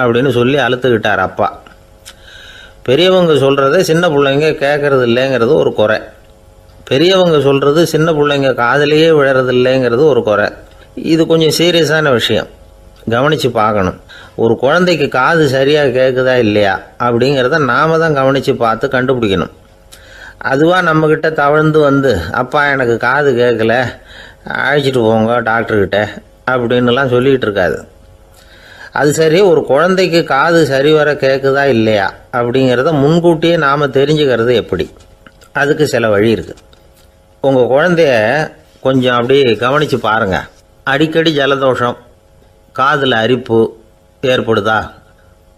அப்படின்னு சொல்லி அழுத்துக்கிட்டார் அப்பா. பெரியவங்க சொல்கிறத சின்ன பிள்ளைங்க கேட்கறது இல்லைங்கிறது ஒரு குறை, பெரியவங்க சொல்கிறது சின்ன பிள்ளைங்க காதிலேயே விழறது இல்லைங்கிறது ஒரு குறை. இது கொஞ்சம் சீரியஸான விஷயம், கவனித்து பார்க்கணும். ஒரு குழந்தைக்கு காது சரியாக கேட்குதா இல்லையா அப்படிங்கிறத நாம தான் கவனித்து பார்த்து கண்டுபிடிக்கணும். அதுவாக நம்மக்கிட்ட தவழ்ந்து வந்து அப்பா எனக்கு காது கேட்கல, அழைச்சிட்டு போங்க டாக்டர்கிட்ட அப்படின்னுலாம் சொல்லிகிட்டு இருக்காது. அது சரி, ஒரு குழந்தைக்கு காது சரிவர கேட்குதா இல்லையா அப்படிங்கிறத முன்கூட்டியே நாம் தெரிஞ்சுக்கிறது எப்படி? அதுக்கு சில வழி இருக்குது. உங்கள் குழந்தைய கொஞ்சம் அப்படி கவனித்து பாருங்கள். அடிக்கடி ஜலதோஷம், காதில் அரிப்பு ஏற்படுதா,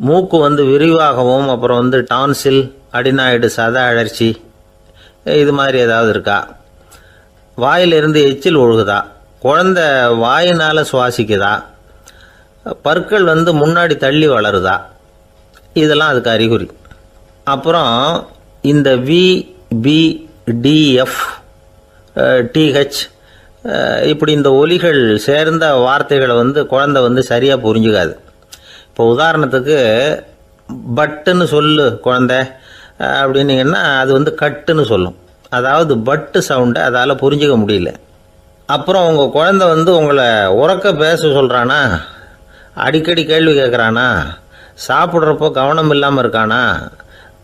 மூக்கு விரிவாகவும் அப்புறம் டான்சில், அடினாய்டு, சத அழற்சி இது மாதிரி ஏதாவது இருக்கா, வாயிலிருந்து எச்சில் ஒழுகுதா, குழந்தை வாயினால் சுவாசிக்குதா, பற்கள் முன்னாடி தள்ளி வளருதா, இதெல்லாம் அதுக்கு அறிகுறி. அப்புறம் இந்த VBDF TH இப்படி இந்த ஒலிகள் சேர்ந்த வார்த்தைகளை குழந்தை சரியாக புரிஞ்சுக்காது. இப்போ உதாரணத்துக்கு பட்டுன்னு சொல்லு குழந்தை அப்படின்னீங்கன்னா அது கட்டுன்னு சொல்லும். அதாவது பட்டு சவுண்டை அதால் புரிஞ்சிக்க முடியல. அப்புறம் உங்கள் குழந்தை உங்களை உறக்க பேச சொல்கிறானா, அடிக்கடி கேள்வி கேட்குறானா, சாப்பிட்றப்போ கவனம் இல்லாமல் இருக்கானா,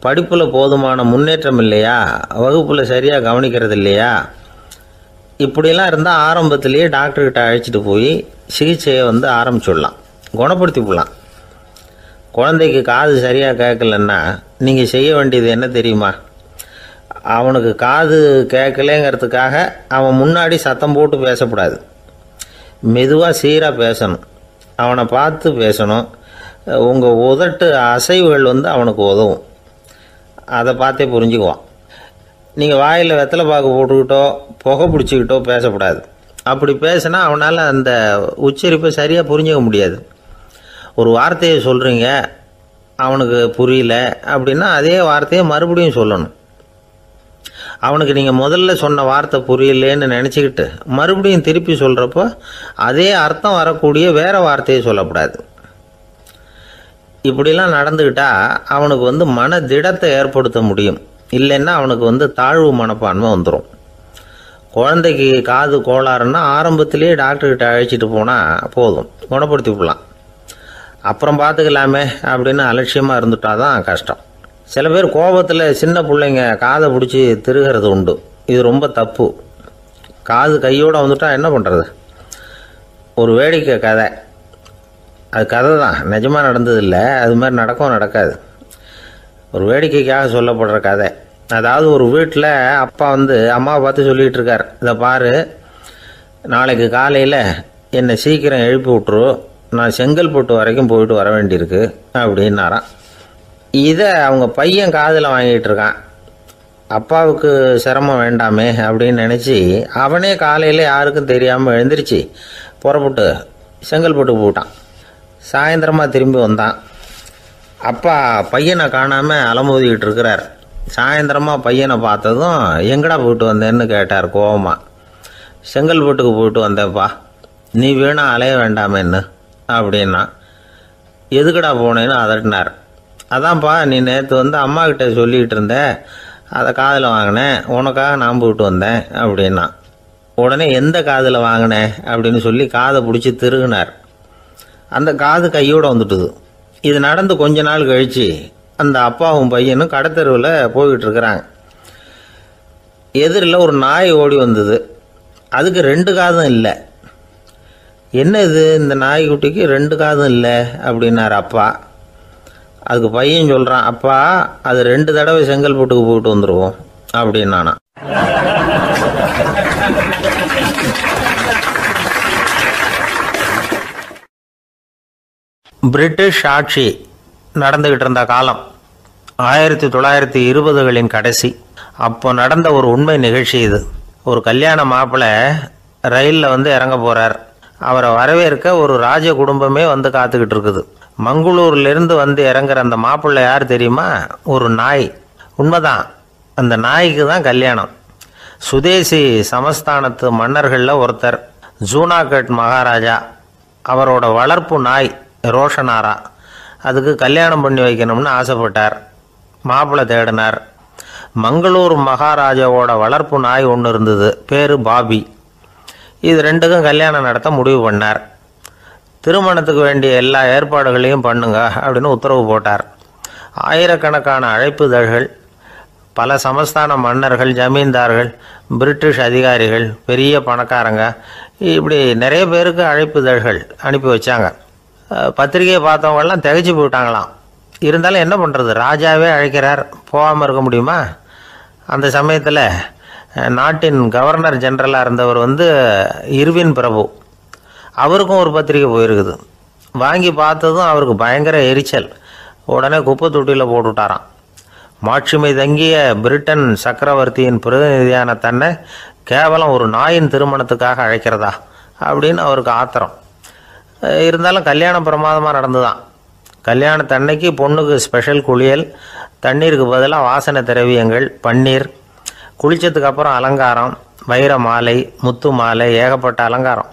படிப்பில் போதுமான முன்னேற்றம் இல்லையா, வகுப்பில் சரியாக கவனிக்கிறது இல்லையா, இப்படிலாம் இருந்தால் ஆரம்பத்திலேயே டாக்டர்கிட்ட அழைச்சிட்டு போய் சிகிச்சையை ஆரம்பிச்சுடலாம், குணப்படுத்தி விடலாம். குழந்தைக்கு காது சரியாக கேட்கலன்னா நீங்கள் செய்ய வேண்டியது என்ன தெரியுமா? அவனுக்கு காது கேட்கலேங்கிறதுக்காக அவன் முன்னாடி சத்தம் போட்டு பேசக்கூடாது. மெதுவாக சீராக பேசணும், அவனை பார்த்து பேசணும். உங்கள் உதட்டு அசைவுகள் அவனுக்கு உதவும், அதை பார்த்தே புரிஞ்சுக்குவான். நீங்கள் வாயில் வெத்தலை பாக்கு போட்டுக்கிட்டோ புகை பிடிச்சிக்கிட்டோ பேசக்கூடாது. அப்படி பேசினா அவனால் அந்த உச்சரிப்பை சரியாக புரிஞ்சிக்க முடியாது. ஒரு வார்த்தையை சொல்கிறீங்க, அவனுக்கு புரியல அப்படின்னா அதே வார்த்தையை மறுபடியும் சொல்லணும். அவனுக்கு நீங்கள் முதல்ல சொன்ன வார்த்தை புரியலேன்னு நினச்சிக்கிட்டு மறுபடியும் திருப்பி சொல்கிறப்போ அதே அர்த்தம் வரக்கூடிய வேறு வார்த்தையை சொல்லக்கூடாது. இப்படிலாம் நடந்துக்கிட்டால் அவனுக்கு மன திடத்தை ஏற்படுத்த முடியும். இல்லைன்னா அவனுக்கு தாழ்வு மனப்பான்மை வந்துடும். குழந்தைக்கு காது கோளாறுன்னா ஆரம்பத்திலேயே டாக்டர்கிட்ட அழைச்சிட்டு போனால் போதும், குணப்படுத்தி விடலாம். அப்புறம் பார்த்துக்கலாமே அப்படின்னு அலட்சியமாக இருந்துட்டால் தான் கஷ்டம். சில பேர் கோபத்தில் சின்ன பிள்ளைங்க காதை பிடிச்சி திருகிறது உண்டு. இது ரொம்ப தப்பு. காது கையோடு வந்துட்டால் என்ன பண்ணுறது? ஒரு வேடிக்கை கதை, அது கதை தான், நிஜமாக நடந்ததில்லை, அது மாதிரி நடக்கவும் நடக்காது. ஒரு வேடிக்கைக்காக சொல்லப்படுற கதை. அதாவது ஒரு வீட்டில் அப்பா அம்மாவை பார்த்து சொல்லிகிட்டு இருக்கார், இதை பாரு, நாளைக்கு காலையில் என்னை சீக்கிரம் எழுப்பி விட்ரு, நான் செங்கல்பட்டு வரைக்கும் போயிட்டு வர வேண்டியிருக்கு அப்படின்னாராம். இதை அவங்க பையன் காதில் வாங்கிட்டு இருக்கான். அப்பாவுக்கு சிரமம் வேண்டாமே அப்படின்னு நினச்சி அவனே காலையில் யாருக்கும் தெரியாமல் எழுந்திரிச்சு புறப்பட்டு செங்கல்பட்டுக்கு போட்டான். சாயந்தரமாக திரும்பி வந்தான். அப்பா பையனை காணாமல் அலமோதிக்கிட்டு இருக்கிறார். சாயந்தரமாக பையனை பார்த்ததும் எங்கடா போயிட்டு வந்தேன்னு கேட்டார் கோவமாக. செங்கல்பட்டுக்கு போயிட்டு வந்தேன்ப்பா, நீ வேணா அலைய வேண்டாமேன்னு அப்படின்னா. எதுக்கடா போனேன்னு அதட்டினார். அதான்ப்பா, நீ நேற்று அம்மாக்கிட்ட சொல்லிகிட்டு இருந்த, அதை காதில் வாங்கினேன், உனக்காக நான் போயிட்டு வந்தேன் அப்படின்னா. உடனே எந்த காதில் வாங்கினேன் அப்படின்னு சொல்லி காதை பிடிச்சி திருகினார். அந்த காது கையோடு வந்துட்டுது. இது நடந்து கொஞ்ச நாள் கழித்து அந்த அப்பாவும் பையனும் கடத்தெருவில் போய்கிட்டு இருக்கிறாங்க. எதிரில் ஒரு நாய் ஓடி வந்தது. அதுக்கு 2 காதும் இல்லை. என்ன இது, இந்த நாய்க்குட்டிக்கு 2 காதும் இல்லை அப்படின்னார் அப்பா. அதுக்கு பையன் சொல்கிறான், அப்பா அது 2 தடவை செங்கல்பட்டுக்கு போயிட்டு வந்துடுவோம் அப்படின்னானா. பிரிட்டிஷ் ஆட்சி நடந்துக்கிட்டு இருந்த காலம் 1920களின் கடைசி. அப்போ நடந்த ஒரு உண்மை நிகழ்ச்சி இது. ஒரு கல்யாண மாப்பிள்ளை ரயிலில் இறங்க போகிறார். அவரை வரவேற்க ஒரு ராஜ குடும்பமே காத்துக்கிட்டு இருக்குது. மங்களூர்லேருந்து இறங்குற அந்த மாப்பிள்ளை யார் தெரியுமா? ஒரு நாய். உண்மைதான், அந்த நாய்க்கு தான் கல்யாணம். சுதேசி சமஸ்தானத்து மன்னர்களில் ஒருத்தர் ஜூனாகட் மகாராஜா. அவரோட வளர்ப்பு நாய் ரோஷனாரா. அதுக்கு கல்யாணம் பண்ணி வைக்கணும்னு ஆசைப்பட்டார். மாப்பிள்ளை தேடினார். மங்களூர் மகாராஜாவோட வளர்ப்பு நாய் ஒன்று இருந்தது, பேர் பாபி. இது ரெண்டுக்கும் கல்யாணம் நடத்த முடிவு பண்ணார். திருமணத்துக்கு வேண்டிய எல்லா ஏற்பாடுகளையும் பண்ணுங்க அப்படின்னு உத்தரவு போட்டார். ஆயிரக்கணக்கான அழைப்புதழ்கள், பல சமஸ்தான மன்னர்கள், ஜமீன்தார்கள், பிரிட்டிஷ் அதிகாரிகள், பெரிய பணக்காரங்க, இப்படி நிறைய பேருக்கு அழைப்புதழ்கள் அனுப்பி வச்சாங்க. பத்திரிகையை பார்த்தவங்கெல்லாம் திகைச்சு போயிட்டாங்களாம். இருந்தாலும் என்ன பண்ணுறது, ராஜாவே அழைக்கிறார், போகாமல் இருக்க முடியுமா? அந்த சமயத்தில் நாட்டின் கவர்னர் ஜெனரலாக இருந்தவர் இர்வின் பிரபு. அவருக்கும் ஒரு பத்திரிகை போயிருக்குது. வாங்கி பார்த்ததும் அவருக்கு பயங்கர எரிச்சல். உடனே குப்பை தொட்டியில் போட்டுவிட்டாராம். மாட்சிமை தங்கிய பிரிட்டன் சக்கரவர்த்தியின் பிரதிநிதியான தன்னை கேவலம் ஒரு நாயின் திருமணத்துக்காக அழைக்கிறதா அப்படின்னு அவருக்கு ஆத்திரம். இருந்தாலும் கல்யாணம் பிரமாதமாக நடந்துதான். கல்யாணத்தன்னைக்கு பொண்ணுக்கு ஸ்பெஷல் குளியல், தண்ணீருக்கு பதிலாக வாசனை திரவியங்கள், பன்னீர், குளித்ததுக்கு அப்புறம் அலங்காரம், வைர மாலை, முத்து மாலை, ஏகப்பட்ட அலங்காரம்.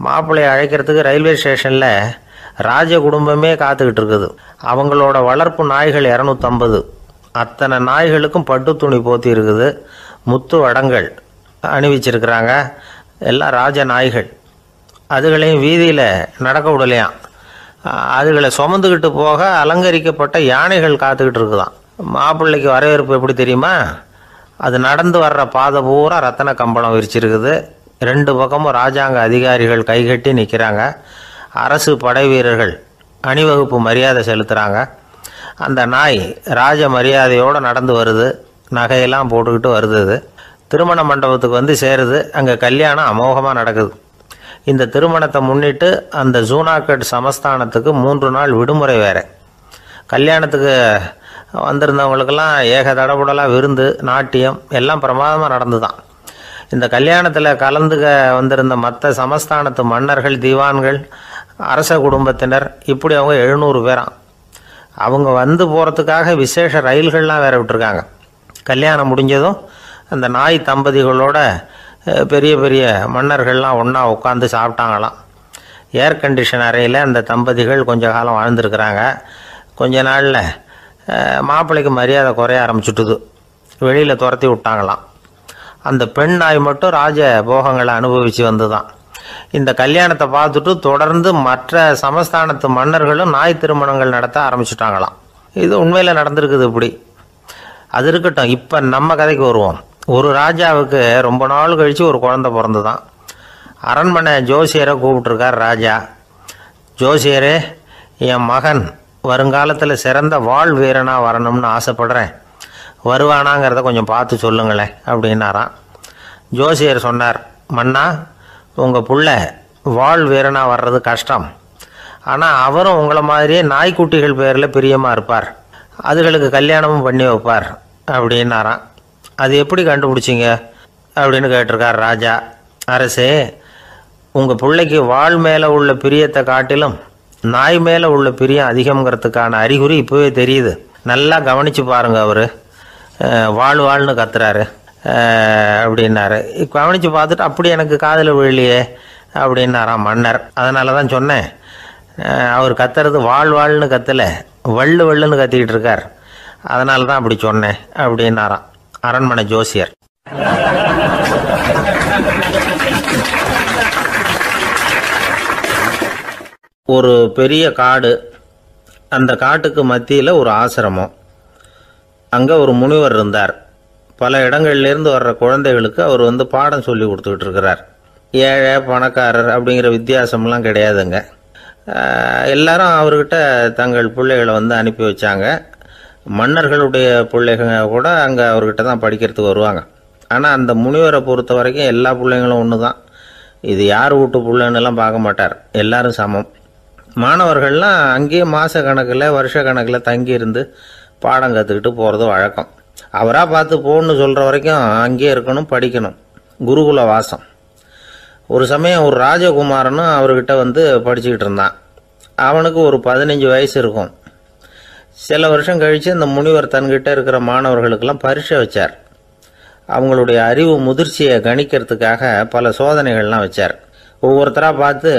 மாப்பிள்ளையை அழைக்கிறதுக்கு ரயில்வே ஸ்டேஷனில் ராஜ குடும்பமே காத்துக்கிட்டு இருக்குது. அவங்களோட வளர்ப்பு நாய்கள் 250. அத்தனை நாய்களுக்கும் பட்டு துணி போத்தி இருக்குது. முத்து வடங்கள் அணிவிச்சிருக்கிறாங்க. எல்லாம் ராஜ நாய்கள். அதுகளையும் வீதியில் நடக்க விடலையாம். அதுகளை சுமந்துக்கிட்டு போக அலங்கரிக்கப்பட்ட யானைகள் காத்துக்கிட்டு இருக்குதான். மாப்பிள்ளைக்கு வரவேற்பு எப்படி தெரியுமா? அது நடந்து வர்ற பாதை பூரா ரத்தன கம்பளம் விரிச்சிருக்குது. 2 பக்கமும் ராஜாங்க அதிகாரிகள் கைகட்டி நிற்கிறாங்க. அரசு படை வீரர்கள் அணிவகுப்பு மரியாதை செலுத்துகிறாங்க. அந்த நாய் ராஜ மரியாதையோடு நடந்து வருது. நகையெல்லாம் போட்டுக்கிட்டு வருது. திருமண மண்டபத்துக்கு சேருது. அங்கே கல்யாணம் அமோகமாக நடக்குது. இந்த திருமணத்தை முன்னிட்டு அந்த ஜூனாகட் சமஸ்தானத்துக்கு 3 நாள் விடுமுறை வேறு. கல்யாணத்துக்கு வந்திருந்தவங்களுக்கெல்லாம் ஏக தடபுடலாக விருந்து, நாட்டியம் எல்லாம் பிரமாதமாக நடந்து தான். இந்த கல்யாணத்தில் கலந்துக்க வந்திருந்த மற்ற சமஸ்தானத்து மன்னர்கள், திவான்கள், அரச குடும்பத்தினர், இப்படி அவங்க 700 பேராம். அவங்க போகிறதுக்காக விசேஷ ரயில்கள்லாம் வேற விட்டுருக்காங்க. கல்யாணம் முடிஞ்சதும் அந்த நாய் தம்பதிகளோட பெரிய பெரிய மன்னர்கள்லாம் ஒன்றா உட்காந்து சாப்பிட்டாங்களாம். ஏர் கண்டிஷன் அறையில் அந்த தம்பதிகள் கொஞ்ச காலம் வாழ்ந்துருக்கிறாங்க. கொஞ்ச நாளில் மாப்பிள்ளைக்கு மரியாதை குறைய ஆரம்பிச்சுட்டுது. வெளியில் துரத்தி விட்டாங்களாம். அந்த பெண் நாய் மட்டும் ராஜ போகங்களை அனுபவித்து வந்து தான். இந்த கல்யாணத்தை பார்த்துட்டு தொடர்ந்து மற்ற சமஸ்தானத்து மன்னர்களும் நாய் திருமணங்கள் நடத்த ஆரம்பிச்சுட்டாங்களாம். இது உண்மையில் நடந்திருக்குது. இப்படி அது இருக்கட்டும். இப்போ நம்ம கதைக்கு வருவோம். ஒரு ராஜாவுக்கு ரொம்ப நாள் கழித்து ஒரு குழந்தை பிறந்து தான். அரண்மனை ஜோசியரை கூப்பிட்டுருக்கார் ராஜா. ஜோசியரே, என் மகன் வருங்காலத்தில் சிறந்த வாழ் வீரனாக வரணும்னு ஆசைப்படுறேன். வருவானாங்கிறத கொஞ்சம் பார்த்து சொல்லுங்களேன் அப்படின்னாராம். ஜோசியர் சொன்னார், மன்னா, உங்கள் புள்ள வாழ் வீரனாக வர்றது கஷ்டம். ஆனால் அவரும் உங்களை மாதிரியே நாய்க்குட்டிகள் பேரில் பிரியமாக இருப்பார். அதுகளுக்கு கல்யாணமும் பண்ணி வைப்பார் அப்படின்னாராம். அது எப்படி கண்டுபிடிச்சிங்க அப்படின்னு கேட்டிருக்கார் ராஜா. அரசே, உங்கள் பிள்ளைக்கு வாழ் மேலே உள்ள பிரியத்தை காட்டிலும் நாய் மேலே உள்ள பிரியம் அதிகங்கிறதுக்கான அறிகுறி இப்போவே தெரியுது. நல்லா கவனித்து பாருங்க. அவர் வாழ்னு கத்துறாரு அப்படின்னாரு. கவனித்து பார்த்துட்டு அப்படி எனக்கு காதில் விழலையே அப்படின்னாராம் மன்னர். அதனால தான் சொன்னேன், அவர் கத்துறது வாழ்னு கத்தலை, வள்ளுன்னு கத்திக்கிட்டு இருக்கார். அதனால தான் அப்படி சொன்னேன் அப்படின்னாராம் அரண்மனை ஜோசியர். ஒரு பெரிய காடு. அந்த காட்டுக்கு மத்தியில் ஒரு ஆசிரமம். அங்கே ஒரு முனிவர் இருந்தார். பல இடங்கள்லேருந்து வர்ற குழந்தைகளுக்கு அவர் பாடம் சொல்லி கொடுத்துக்கிட்டு இருக்கிறார். ஏழை பணக்காரர் அப்படிங்கிற வித்தியாசம்லாம் கிடையாதுங்க. எல்லாரும் அவர்கிட்ட தங்கள் பிள்ளைகளை அனுப்பி வச்சாங்க. மன்னர்களுடைய பிள்ளைங்க கூட அங்கே அவர்கிட்ட தான் படிக்கிறதுக்கு வருவாங்க. ஆனால் அந்த முனிவரை பொறுத்த வரைக்கும் எல்லா பிள்ளைங்களும் ஒன்று தான். இது யார் வீட்டு பிள்ளைன்னெல்லாம் பார்க்க மாட்டார். எல்லாரும் சமம். மாணவர்கள்லாம் அங்கேயே மாத கணக்கில் வருஷ கணக்கில் தங்கியிருந்து பாடம் கற்றுக்கிட்டு போகிறது வழக்கம். அவராக பார்த்து போகணுன்னு சொல்கிற வரைக்கும் அங்கேயே இருக்கணும், படிக்கணும். குருகுல வாசம். ஒரு சமயம் ஒரு ராஜகுமாரனும் அவர்கிட்ட வந்து படிச்சுக்கிட்டு இருந்தான். அவனுக்கு ஒரு 15 வயசு இருக்கும். சில வருஷம் கழித்து அந்த முனிவர் தன்கிட்ட இருக்கிற மாணவர்களுக்கெல்லாம் பரீட்சை வச்சார். அவங்களுடைய அறிவு முதிர்ச்சியை கணிக்கிறதுக்காக பல சோதனைகள்லாம் வச்சார். ஒவ்வொருத்தராக பார்த்து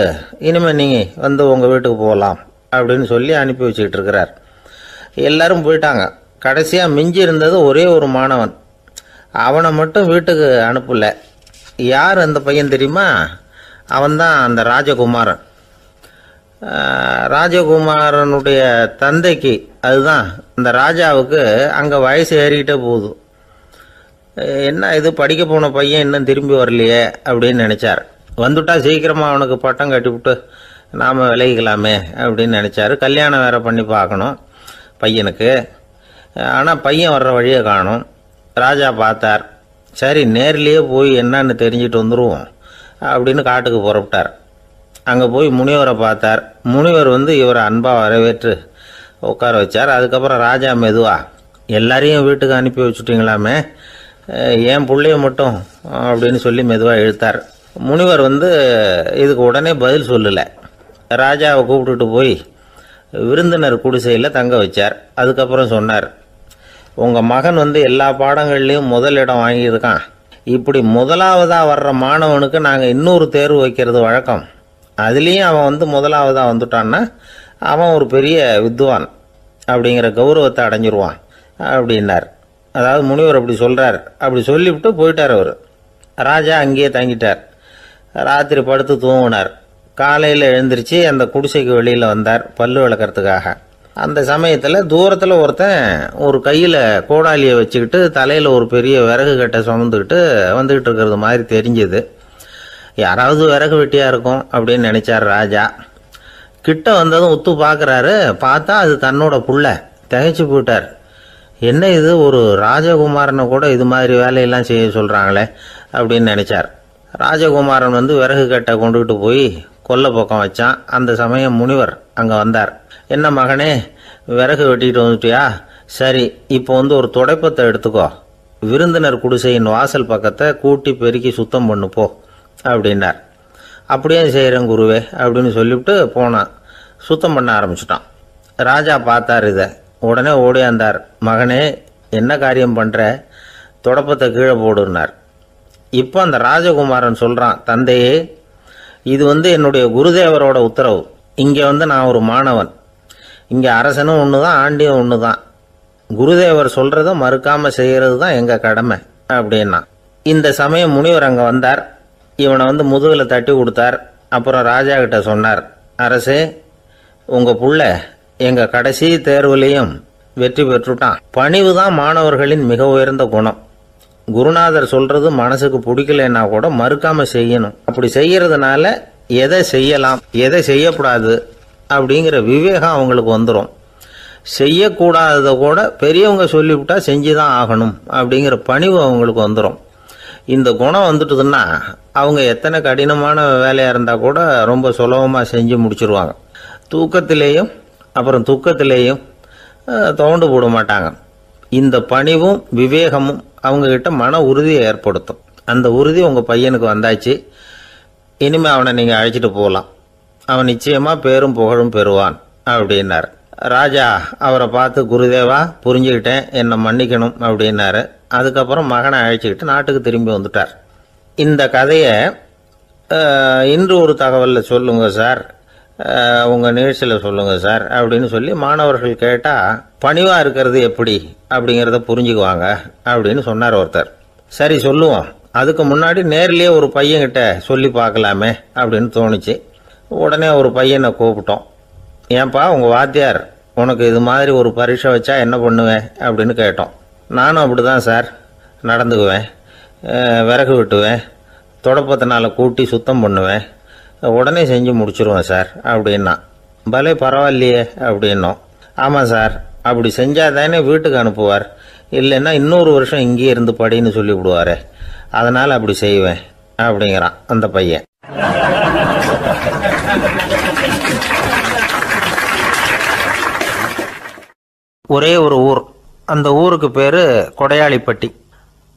இனிமேல் நீங்கள் வந்து உங்கள் வீட்டுக்கு போகலாம் அப்படின்னு சொல்லி அனுப்பி வச்சுக்கிட்டு இருக்கிறார். எல்லாரும் போயிட்டாங்க. கடைசியாக மிஞ்சி இருந்தது ஒரே ஒரு மாணவன். அவனை மட்டும் வீட்டுக்கு அனுப்பலை. யார் அந்த பையன் தெரியுமா? அவன்தான் அந்த ராஜகுமாரன். ராஜகுமாரனுடைய தந்தைக்கு, அதுதான் அந்த ராஜாவுக்கு, அங்கே வயசு ஏறிக்கிட்டே போகுது. என்ன இது, படிக்க போன பையன் இன்னும் திரும்பி வரலையே அப்படின்னு நினச்சார். வந்துட்டா சீக்கிரமாக அவனுக்கு பட்டம் கட்டிவிட்டு நாம் விலகிக்கலாமே அப்படின்னு நினச்சார். கல்யாணம் வேறு பண்ணி பார்க்கணும் பையனுக்கு. ஆனால் பையன் வர்ற வழியை காணும். ராஜா பார்த்தார். சரி, நேர்லேயே போய் என்னன்னு தெரிஞ்சுட்டு வந்துடுவோம் அப்படின்னு காட்டுக்கு புறப்பட்டார். அங்கே போய் முனிவரை பார்த்தார். முனிவர் வந்து இவரை அன்பாக வரவேற்று உட்கார வச்சார். அதுக்கப்புறம் ராஜா மெதுவா, எல்லாரையும் வீட்டுக்கு அனுப்பி வச்சுட்டிங்களாமே, ஏன் பிள்ளைய மட்டும் அப்படின்னு சொல்லி மெதுவாக இழுத்தார். முனிவர் வந்து இதுக்கு உடனே பதில் சொல்லலை. ராஜாவை கூப்பிட்டுட்டு போய் விருந்தினர் குடிசையில் தங்க வச்சார். அதுக்கப்புறம் சொன்னார், உங்கள் மகன் வந்து எல்லா பாடங்கள்லேயும் முதல் இடம் வாங்கியிருக்கான். இப்படி முதலாவதாக வர்ற மாணவனுக்கு நாங்கள் இன்னொரு தேர்வு வைக்கிறது வழக்கம். அதுலேயும் அவன் வந்து முதலாவதாக வந்துட்டான்னா அவன் ஒரு பெரிய வித்வான் அப்படிங்கிற கௌரவத்தை அடைஞ்சிருவான் அப்படின்னார். அதாவது முனிவர் அப்படி சொல்கிறார். அப்படி சொல்லிவிட்டு போயிட்டார் அவர். ராஜா அங்கேயே தங்கிட்டார். ராத்திரி படுத்து தூங்கினார். காலையில் எழுந்திரிச்சு அந்த குடிசைக்கு வெளியில் வந்தார் பல்லு விளக்கிறதுக்காக. அந்த சமயத்தில் தூரத்தில் ஒருத்தன் ஒரு கையில் கோடாலியை வச்சுக்கிட்டு தலையில் ஒரு பெரிய விறகு கட்டை சுமந்துக்கிட்டு வந்துக்கிட்டு இருக்கிறது மாதிரி தெரிஞ்சுது. யாராவது விறகு வெட்டியாக இருக்கும் அப்படின்னு நினச்சார் ராஜா. கிட்ட வந்ததும் உத்து பார்க்குறாரு. பார்த்தா அது தன்னோட புள்ள. திகைச்சு போயிட்டார். என்ன இது, ஒரு ராஜகுமாரனை கூட இது மாதிரி வேலையெல்லாம் செய்ய சொல்கிறாங்களே அப்படின்னு நினச்சார். ராஜகுமாரன் வந்து விறகு கட்டை கொண்டுகிட்டு போய் கொல்லை பக்கம் வச்சான். அந்த சமயம் முனிவர் அங்கே வந்தார். என்ன மகனே, விறகு வெட்டிட்டு வந்துட்டியா? சரி, இப்போ வந்து ஒரு துடைப்பத்தை எடுத்துக்கோ, விருந்தினர் குடிசையின் வாசல் பக்கத்தை கூட்டி பெருக்கி சுத்தம் பண்ணு போ அப்படின்னார். அப்படியே செய்கிறேன் குருவே அப்படின்னு சொல்லிவிட்டு போனான். சுத்தம் பண்ண ஆரம்பிச்சிட்டான். ராஜா பார்த்தார் இதை. உடனே ஓடியாந்தார். மகனே, என்ன காரியம் பண்ணுற? துடைப்பத்தை கீழே போடுனார். இப்போ அந்த ராஜகுமாரன் சொல்கிறான், தந்தையே, இது வந்து என்னுடைய குருதேவரோட உத்தரவு. இங்கே வந்து நான் ஒரு மாணவன். இங்கே அரசனும் ஒன்று தான், ஆண்டியும் ஒன்று தான். குருதேவர் சொல்கிறத மறுக்காமல் செய்கிறது தான் எங்கள் கடமை அப்படின்னா. இந்த சமயம் முனிவர் அங்கே வந்தார். இவனை வந்து முதுகில் தட்டி கொடுத்தார். அப்புறம் ராஜா கிட்ட சொன்னார், அரசே, உங்கள் புள்ள எங்கள் கடைசி தேர்வுலேயும் வெற்றி பெற்றுட்டான். பணிவு தான் மாணவர்களின் மிக உயர்ந்த குணம். குருநாதர் சொல்றது மனசுக்கு பிடிக்கலன்னா கூட மறுக்காம செய்யணும். அப்படி செய்யறதுனால எதை செய்யலாம் எதை செய்யக்கூடாது அப்படிங்கிற விவேகம் அவங்களுக்கு வந்துடும். செய்யக்கூடாததை கூட பெரியவங்க சொல்லிவிட்டா செஞ்சுதான் ஆகணும் அப்படிங்கிற பணிவு அவங்களுக்கு வந்துடும். இந்த குணம் வந்துட்டுதுன்னா அவங்க எத்தனை கடினமான வேலையாக இருந்தால் கூட ரொம்ப சுலபமாக செஞ்சு முடிச்சிருவாங்க. தூக்கத்திலேயும் அப்புறம் துக்கத்திலேயும் தோண்டு போட மாட்டாங்க. இந்த பணிவும் விவேகமும் அவங்கக்கிட்ட மன உறுதியை ஏற்படுத்தும். அந்த உறுதி உங்கள் பையனுக்கு வந்தாச்சு. இனிமேல் அவனை நீங்கள் அழைச்சிட்டு போகலாம். அவன் நிச்சயமாக பேரும் புகழும் பெறுவான் அப்படின்னார். ராஜா அவரை பார்த்து, குருதேவா, புரிஞ்சுக்கிட்டேன், என்னை மன்னிக்கணும் அப்படின்னாரு. அதுக்கப்புறம் மகனை அழைச்சிக்கிட்டு நாட்டுக்கு திரும்பி வந்துட்டார். இந்த கதையை இன்று ஒரு தகவலில் சொல்லுங்கள் சார், உங்கள் நிகழ்ச்சியில் சொல்லுங்கள் சார் அப்படின்னு சொல்லி மாணவர்கள் கேட்டால் பணிவாக இருக்கிறது எப்படி அப்படிங்கிறத புரிஞ்சுக்குவாங்க அப்படின்னு சொன்னார் ஒருத்தர். சரி சொல்லுவோம், அதுக்கு முன்னாடி நேர்லேயே ஒரு பையன்கிட்ட சொல்லி பார்க்கலாமே அப்படின்னு தோணுச்சு. உடனே ஒரு பையனை கூப்பிட்டோம். ஏன்பா, உங்கள் வாத்தியார் உனக்கு இது மாதிரி ஒரு பரீட்சை வச்சா என்ன பண்ணுவேன் அப்படின்னு கேட்டோம். நானும் அப்படி தான் சார் நடந்துக்குவேன், விறகு வெட்டுவேன், தொடப்பத்தினால கூட்டி சுத்தம் பண்ணுவேன், உடனே செஞ்சு முடிச்சிருவேன் சார் அப்படின்னா. பலே பரவாயில்லையே அப்படின்னோம். ஆமாம் சார், அப்படி செஞ்சால் தானே வீட்டுக்கு அனுப்புவார், இல்லைன்னா இன்னொரு வருஷம் இங்கேயே இருந்து படின்னு சொல்லி விடுவார், அதனால் அப்படி செய்வேன் அப்படிங்கிறான் அந்த பையன். ஒரே ஒரு ஊர், அந்த ஊருக்கு பேர் கொடையாளிப்பட்டி.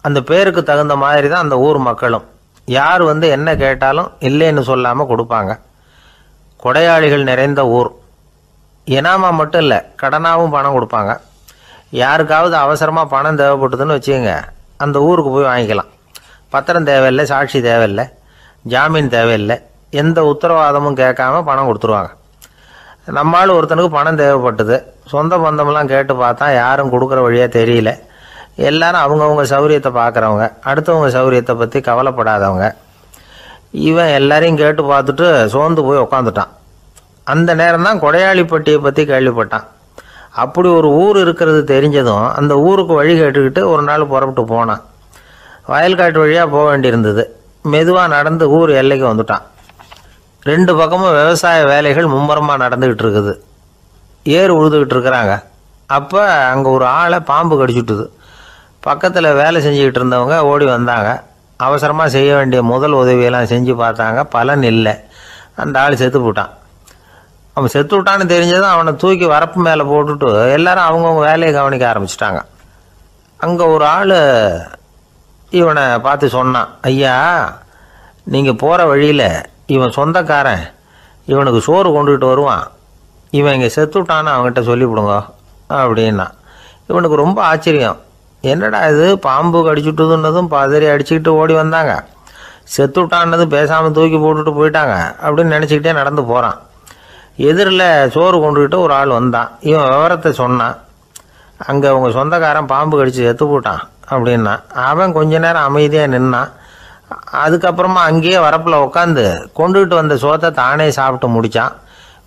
அந்த பேருக்கு தகுந்த மாதிரி தான் அந்த ஊர் மக்களும். யார் என்ன கேட்டாலும் இல்லைன்னு சொல்லாமல் கொடுப்பாங்க. கொடையாளிகள் நிறைந்த ஊர். இனாமா மட்டும் இல்லை, கடனாகவும் பணம் கொடுப்பாங்க. யாருக்காவது அவசரமாக பணம் தேவைப்பட்டதுன்னு வச்சுக்கோங்க, அந்த ஊருக்கு போய் வாங்கிக்கலாம். பத்திரம் தேவையில்லை, சாட்சி தேவையில்லை, ஜாமீன் தேவையில்லை, எந்த உத்தரவாதமும் கேட்காம பணம் கொடுத்துருவாங்க. நம்மால் ஒருத்தனுக்கு பணம் தேவைப்பட்டது. சொந்த பந்தமெல்லாம் கேட்டு பார்த்தா யாரும் கொடுக்குற வழியாக தெரியல. எல்லாரும் அவங்கவுங்க சௌரியத்தை பார்க்குறவங்க, அடுத்தவங்க சௌரியத்தை பற்றி கவலைப்படாதவங்க. இவன் எல்லாரையும் கேட்டு பார்த்துட்டு சோர்ந்து போய் உக்காந்துட்டான். அந்த நேரம் தான் கொடையாளிப்பட்டியை பற்றி கேள்விப்பட்டான். அப்படி ஒரு ஊர் இருக்கிறது தெரிஞ்சதும் அந்த ஊருக்கு வழி கேட்டுக்கிட்டு ஒரு நாள் புறப்பட்டு போனான். வயல்காட்டு வழியாக போக வேண்டியிருந்தது. மெதுவாக நடந்து ஊர் எல்லைக்கு வந்துட்டான். 2 பக்கமும் விவசாய வேலைகள் மும்முரமாக நடந்துக்கிட்டு இருக்குது. ஏறு உழுதுகிட்டு இருக்கிறாங்க. அப்போ அங்கே ஒரு ஆளை பாம்பு கடிச்சுட்டுது. பக்கத்தில் வேலை செஞ்சுக்கிட்டு இருந்தவங்க ஓடி வந்தாங்க. அவசரமாக செய்ய வேண்டிய முதல் உதவியெல்லாம் செஞ்சு பார்த்தாங்க. பலன் இல்லை. அந்த ஆள் செத்து போட்டான். அவன் செத்து விட்டான்னு தெரிஞ்சதும் அவனை தூக்கி வரப்பு மேலே போட்டுட்டு எல்லாரும் அவங்கவுங்க வேலையை கவனிக்க ஆரம்பிச்சிட்டாங்க. அங்கே ஒரு ஆள் இவனை பார்த்து சொன்னான், ஐயா, நீங்கள் போகிற வழியில் இவன் சொந்தக்காரன் இவனுக்கு சோறு கொண்டுகிட்டு வருவான். இவன் இங்கே செத்துட்டான்னு அவங்ககிட்ட சொல்லிவிடுங்க அப்படின்னா. இவனுக்கு ரொம்ப ஆச்சரியம். என்னடா இது, பாம்பு கடிச்சுட்டுதுன்னதும் பதறி அடிச்சுக்கிட்டு ஓடி வந்தாங்க, செத்துட்டான்னதும் பேசாமல் தூக்கி போட்டுட்டு போயிட்டாங்க அப்படின்னு நினச்சிக்கிட்டே நடந்து போகிறான். எதிரில் சோறு கொண்டுக்கிட்டு ஒரு ஆள் வந்தான். இவன் விவரத்தை சொன்னான். அங்கே அவங்க சொந்தக்காரன் பாம்பு கடிச்சு செத்து போட்டான் அப்படின்னா. அவன் கொஞ்ச நேரம் அமைதியாக நின்னான். அதுக்கப்புறமா அங்கேயே வரப்பில் உட்காந்து கொண்டுகிட்டு வந்த சோத்தை தானே சாப்பிட்டு முடித்தான்.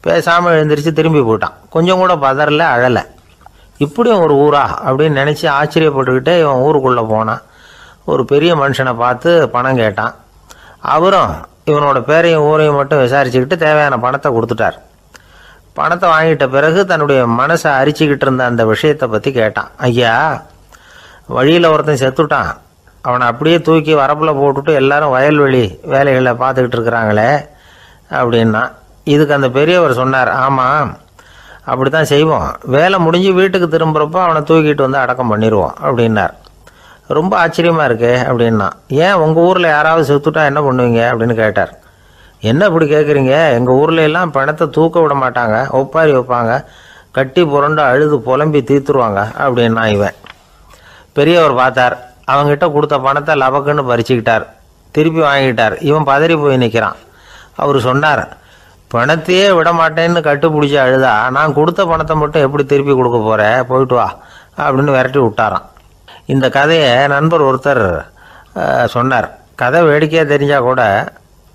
பேசாமல் எழுந்திரிச்சு திரும்பி போயிட்டான். கொஞ்சம் கூட பதறல, அழலை. இப்படியும் ஒரு ஊரா அப்படின்னு நினச்சி ஆச்சரியப்பட்டுக்கிட்டே இவன் ஊருக்குள்ளே போனான். ஒரு பெரிய மனுஷனை பார்த்து பணம் கேட்டான். அவரும் இவனோட பேரையும் ஊரையும் மட்டும் விசாரிச்சுக்கிட்டு தேவையான பணத்தை கொடுத்துட்டார். பணத்தை வாங்கிட்ட பிறகு தன்னுடைய மனசை அரிச்சுக்கிட்டு இருந்த அந்த விஷயத்தை பற்றி கேட்டான். ஐயா, வழியில் ஒருத்தன் செத்துட்டான், அவனை அப்படியே தூக்கி வரப்பில் போட்டுட்டு எல்லாரும் வயல்வெளி வேலைகளை பார்த்துக்கிட்டு இருக்கிறாங்களே அப்படின்னா. இதுக்கு அந்த பெரியவர் சொன்னார், ஆமாம், அப்படி தான் செய்வோம். வேலை முடிஞ்சு வீட்டுக்கு திரும்புகிறப்போ அவனை தூக்கிட்டு வந்து அடக்கம் பண்ணிடுவோம் அப்படின்னார். ரொம்ப ஆச்சரியமாக இருக்கே அப்படின்னா. ஏன் உங்கள் ஊரில் யாராவது செத்துட்டா என்ன பண்ணுவீங்க அப்படின்னு கேட்டார். என்ன இப்படி கேட்குறீங்க, எங்கள் ஊரில் எல்லாம் பணத்தை தூக்க விட மாட்டாங்க, ஒப்பாரி வைப்பாங்க, கட்டி புரண்டு அழுது புலம்பி தீர்த்துருவாங்க அப்படின்னா. இவன் பெரியவர் பார்த்தார். அவங்ககிட்ட கொடுத்த பணத்தை லபக்குன்னு பறிச்சுக்கிட்டார். திருப்பி வாங்கிட்டார். இவன் பதறி போய் நிற்கிறான். அவர் சொன்னார், பணத்தையே விட மாட்டேன்னு கட்டுப்பிடிச்சி அழுதா நான் கொடுத்த பணத்தை மட்டும் எப்படி திருப்பி கொடுக்க போகிறேன், போயிட்டு வா அப்படின்னு விரட்டி விட்டாரான். இந்த கதையை நண்பர் ஒருத்தர் சொன்னார். கதை வேடிக்கையாக தெரிஞ்சால் கூட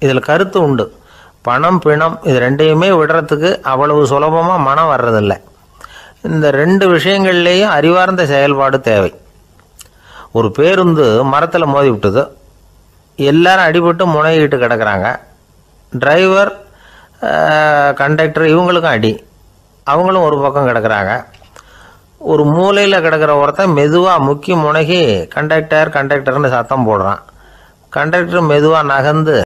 இதில் கருத்து உண்டு. பணம் பிணம் இது ரெண்டையுமே விடுறதுக்கு அவ்வளவு சுலபமாக மனம் வர்றதில்லை. இந்த 2 விஷயங்கள்லேயும் அறிவார்ந்த செயல்பாடு தேவை. ஒரு பேருந்து மரத்தில் மோதி விட்டுது. எல்லாரும் அடிபட்டு முனைகிட்டு கிடக்கிறாங்க. டிரைவர், கண்டக்டர் இவங்களுக்கும் அடி. அவங்களும் ஒரு பக்கம் கிடக்கிறாங்க. ஒரு மூலையில் கிடக்கிற ஒருத்தன் மெதுவாக முக்கி முனகி கண்டக்டர்னு சத்தம் போடுறான். கண்டக்டர் மெதுவாக நகர்ந்து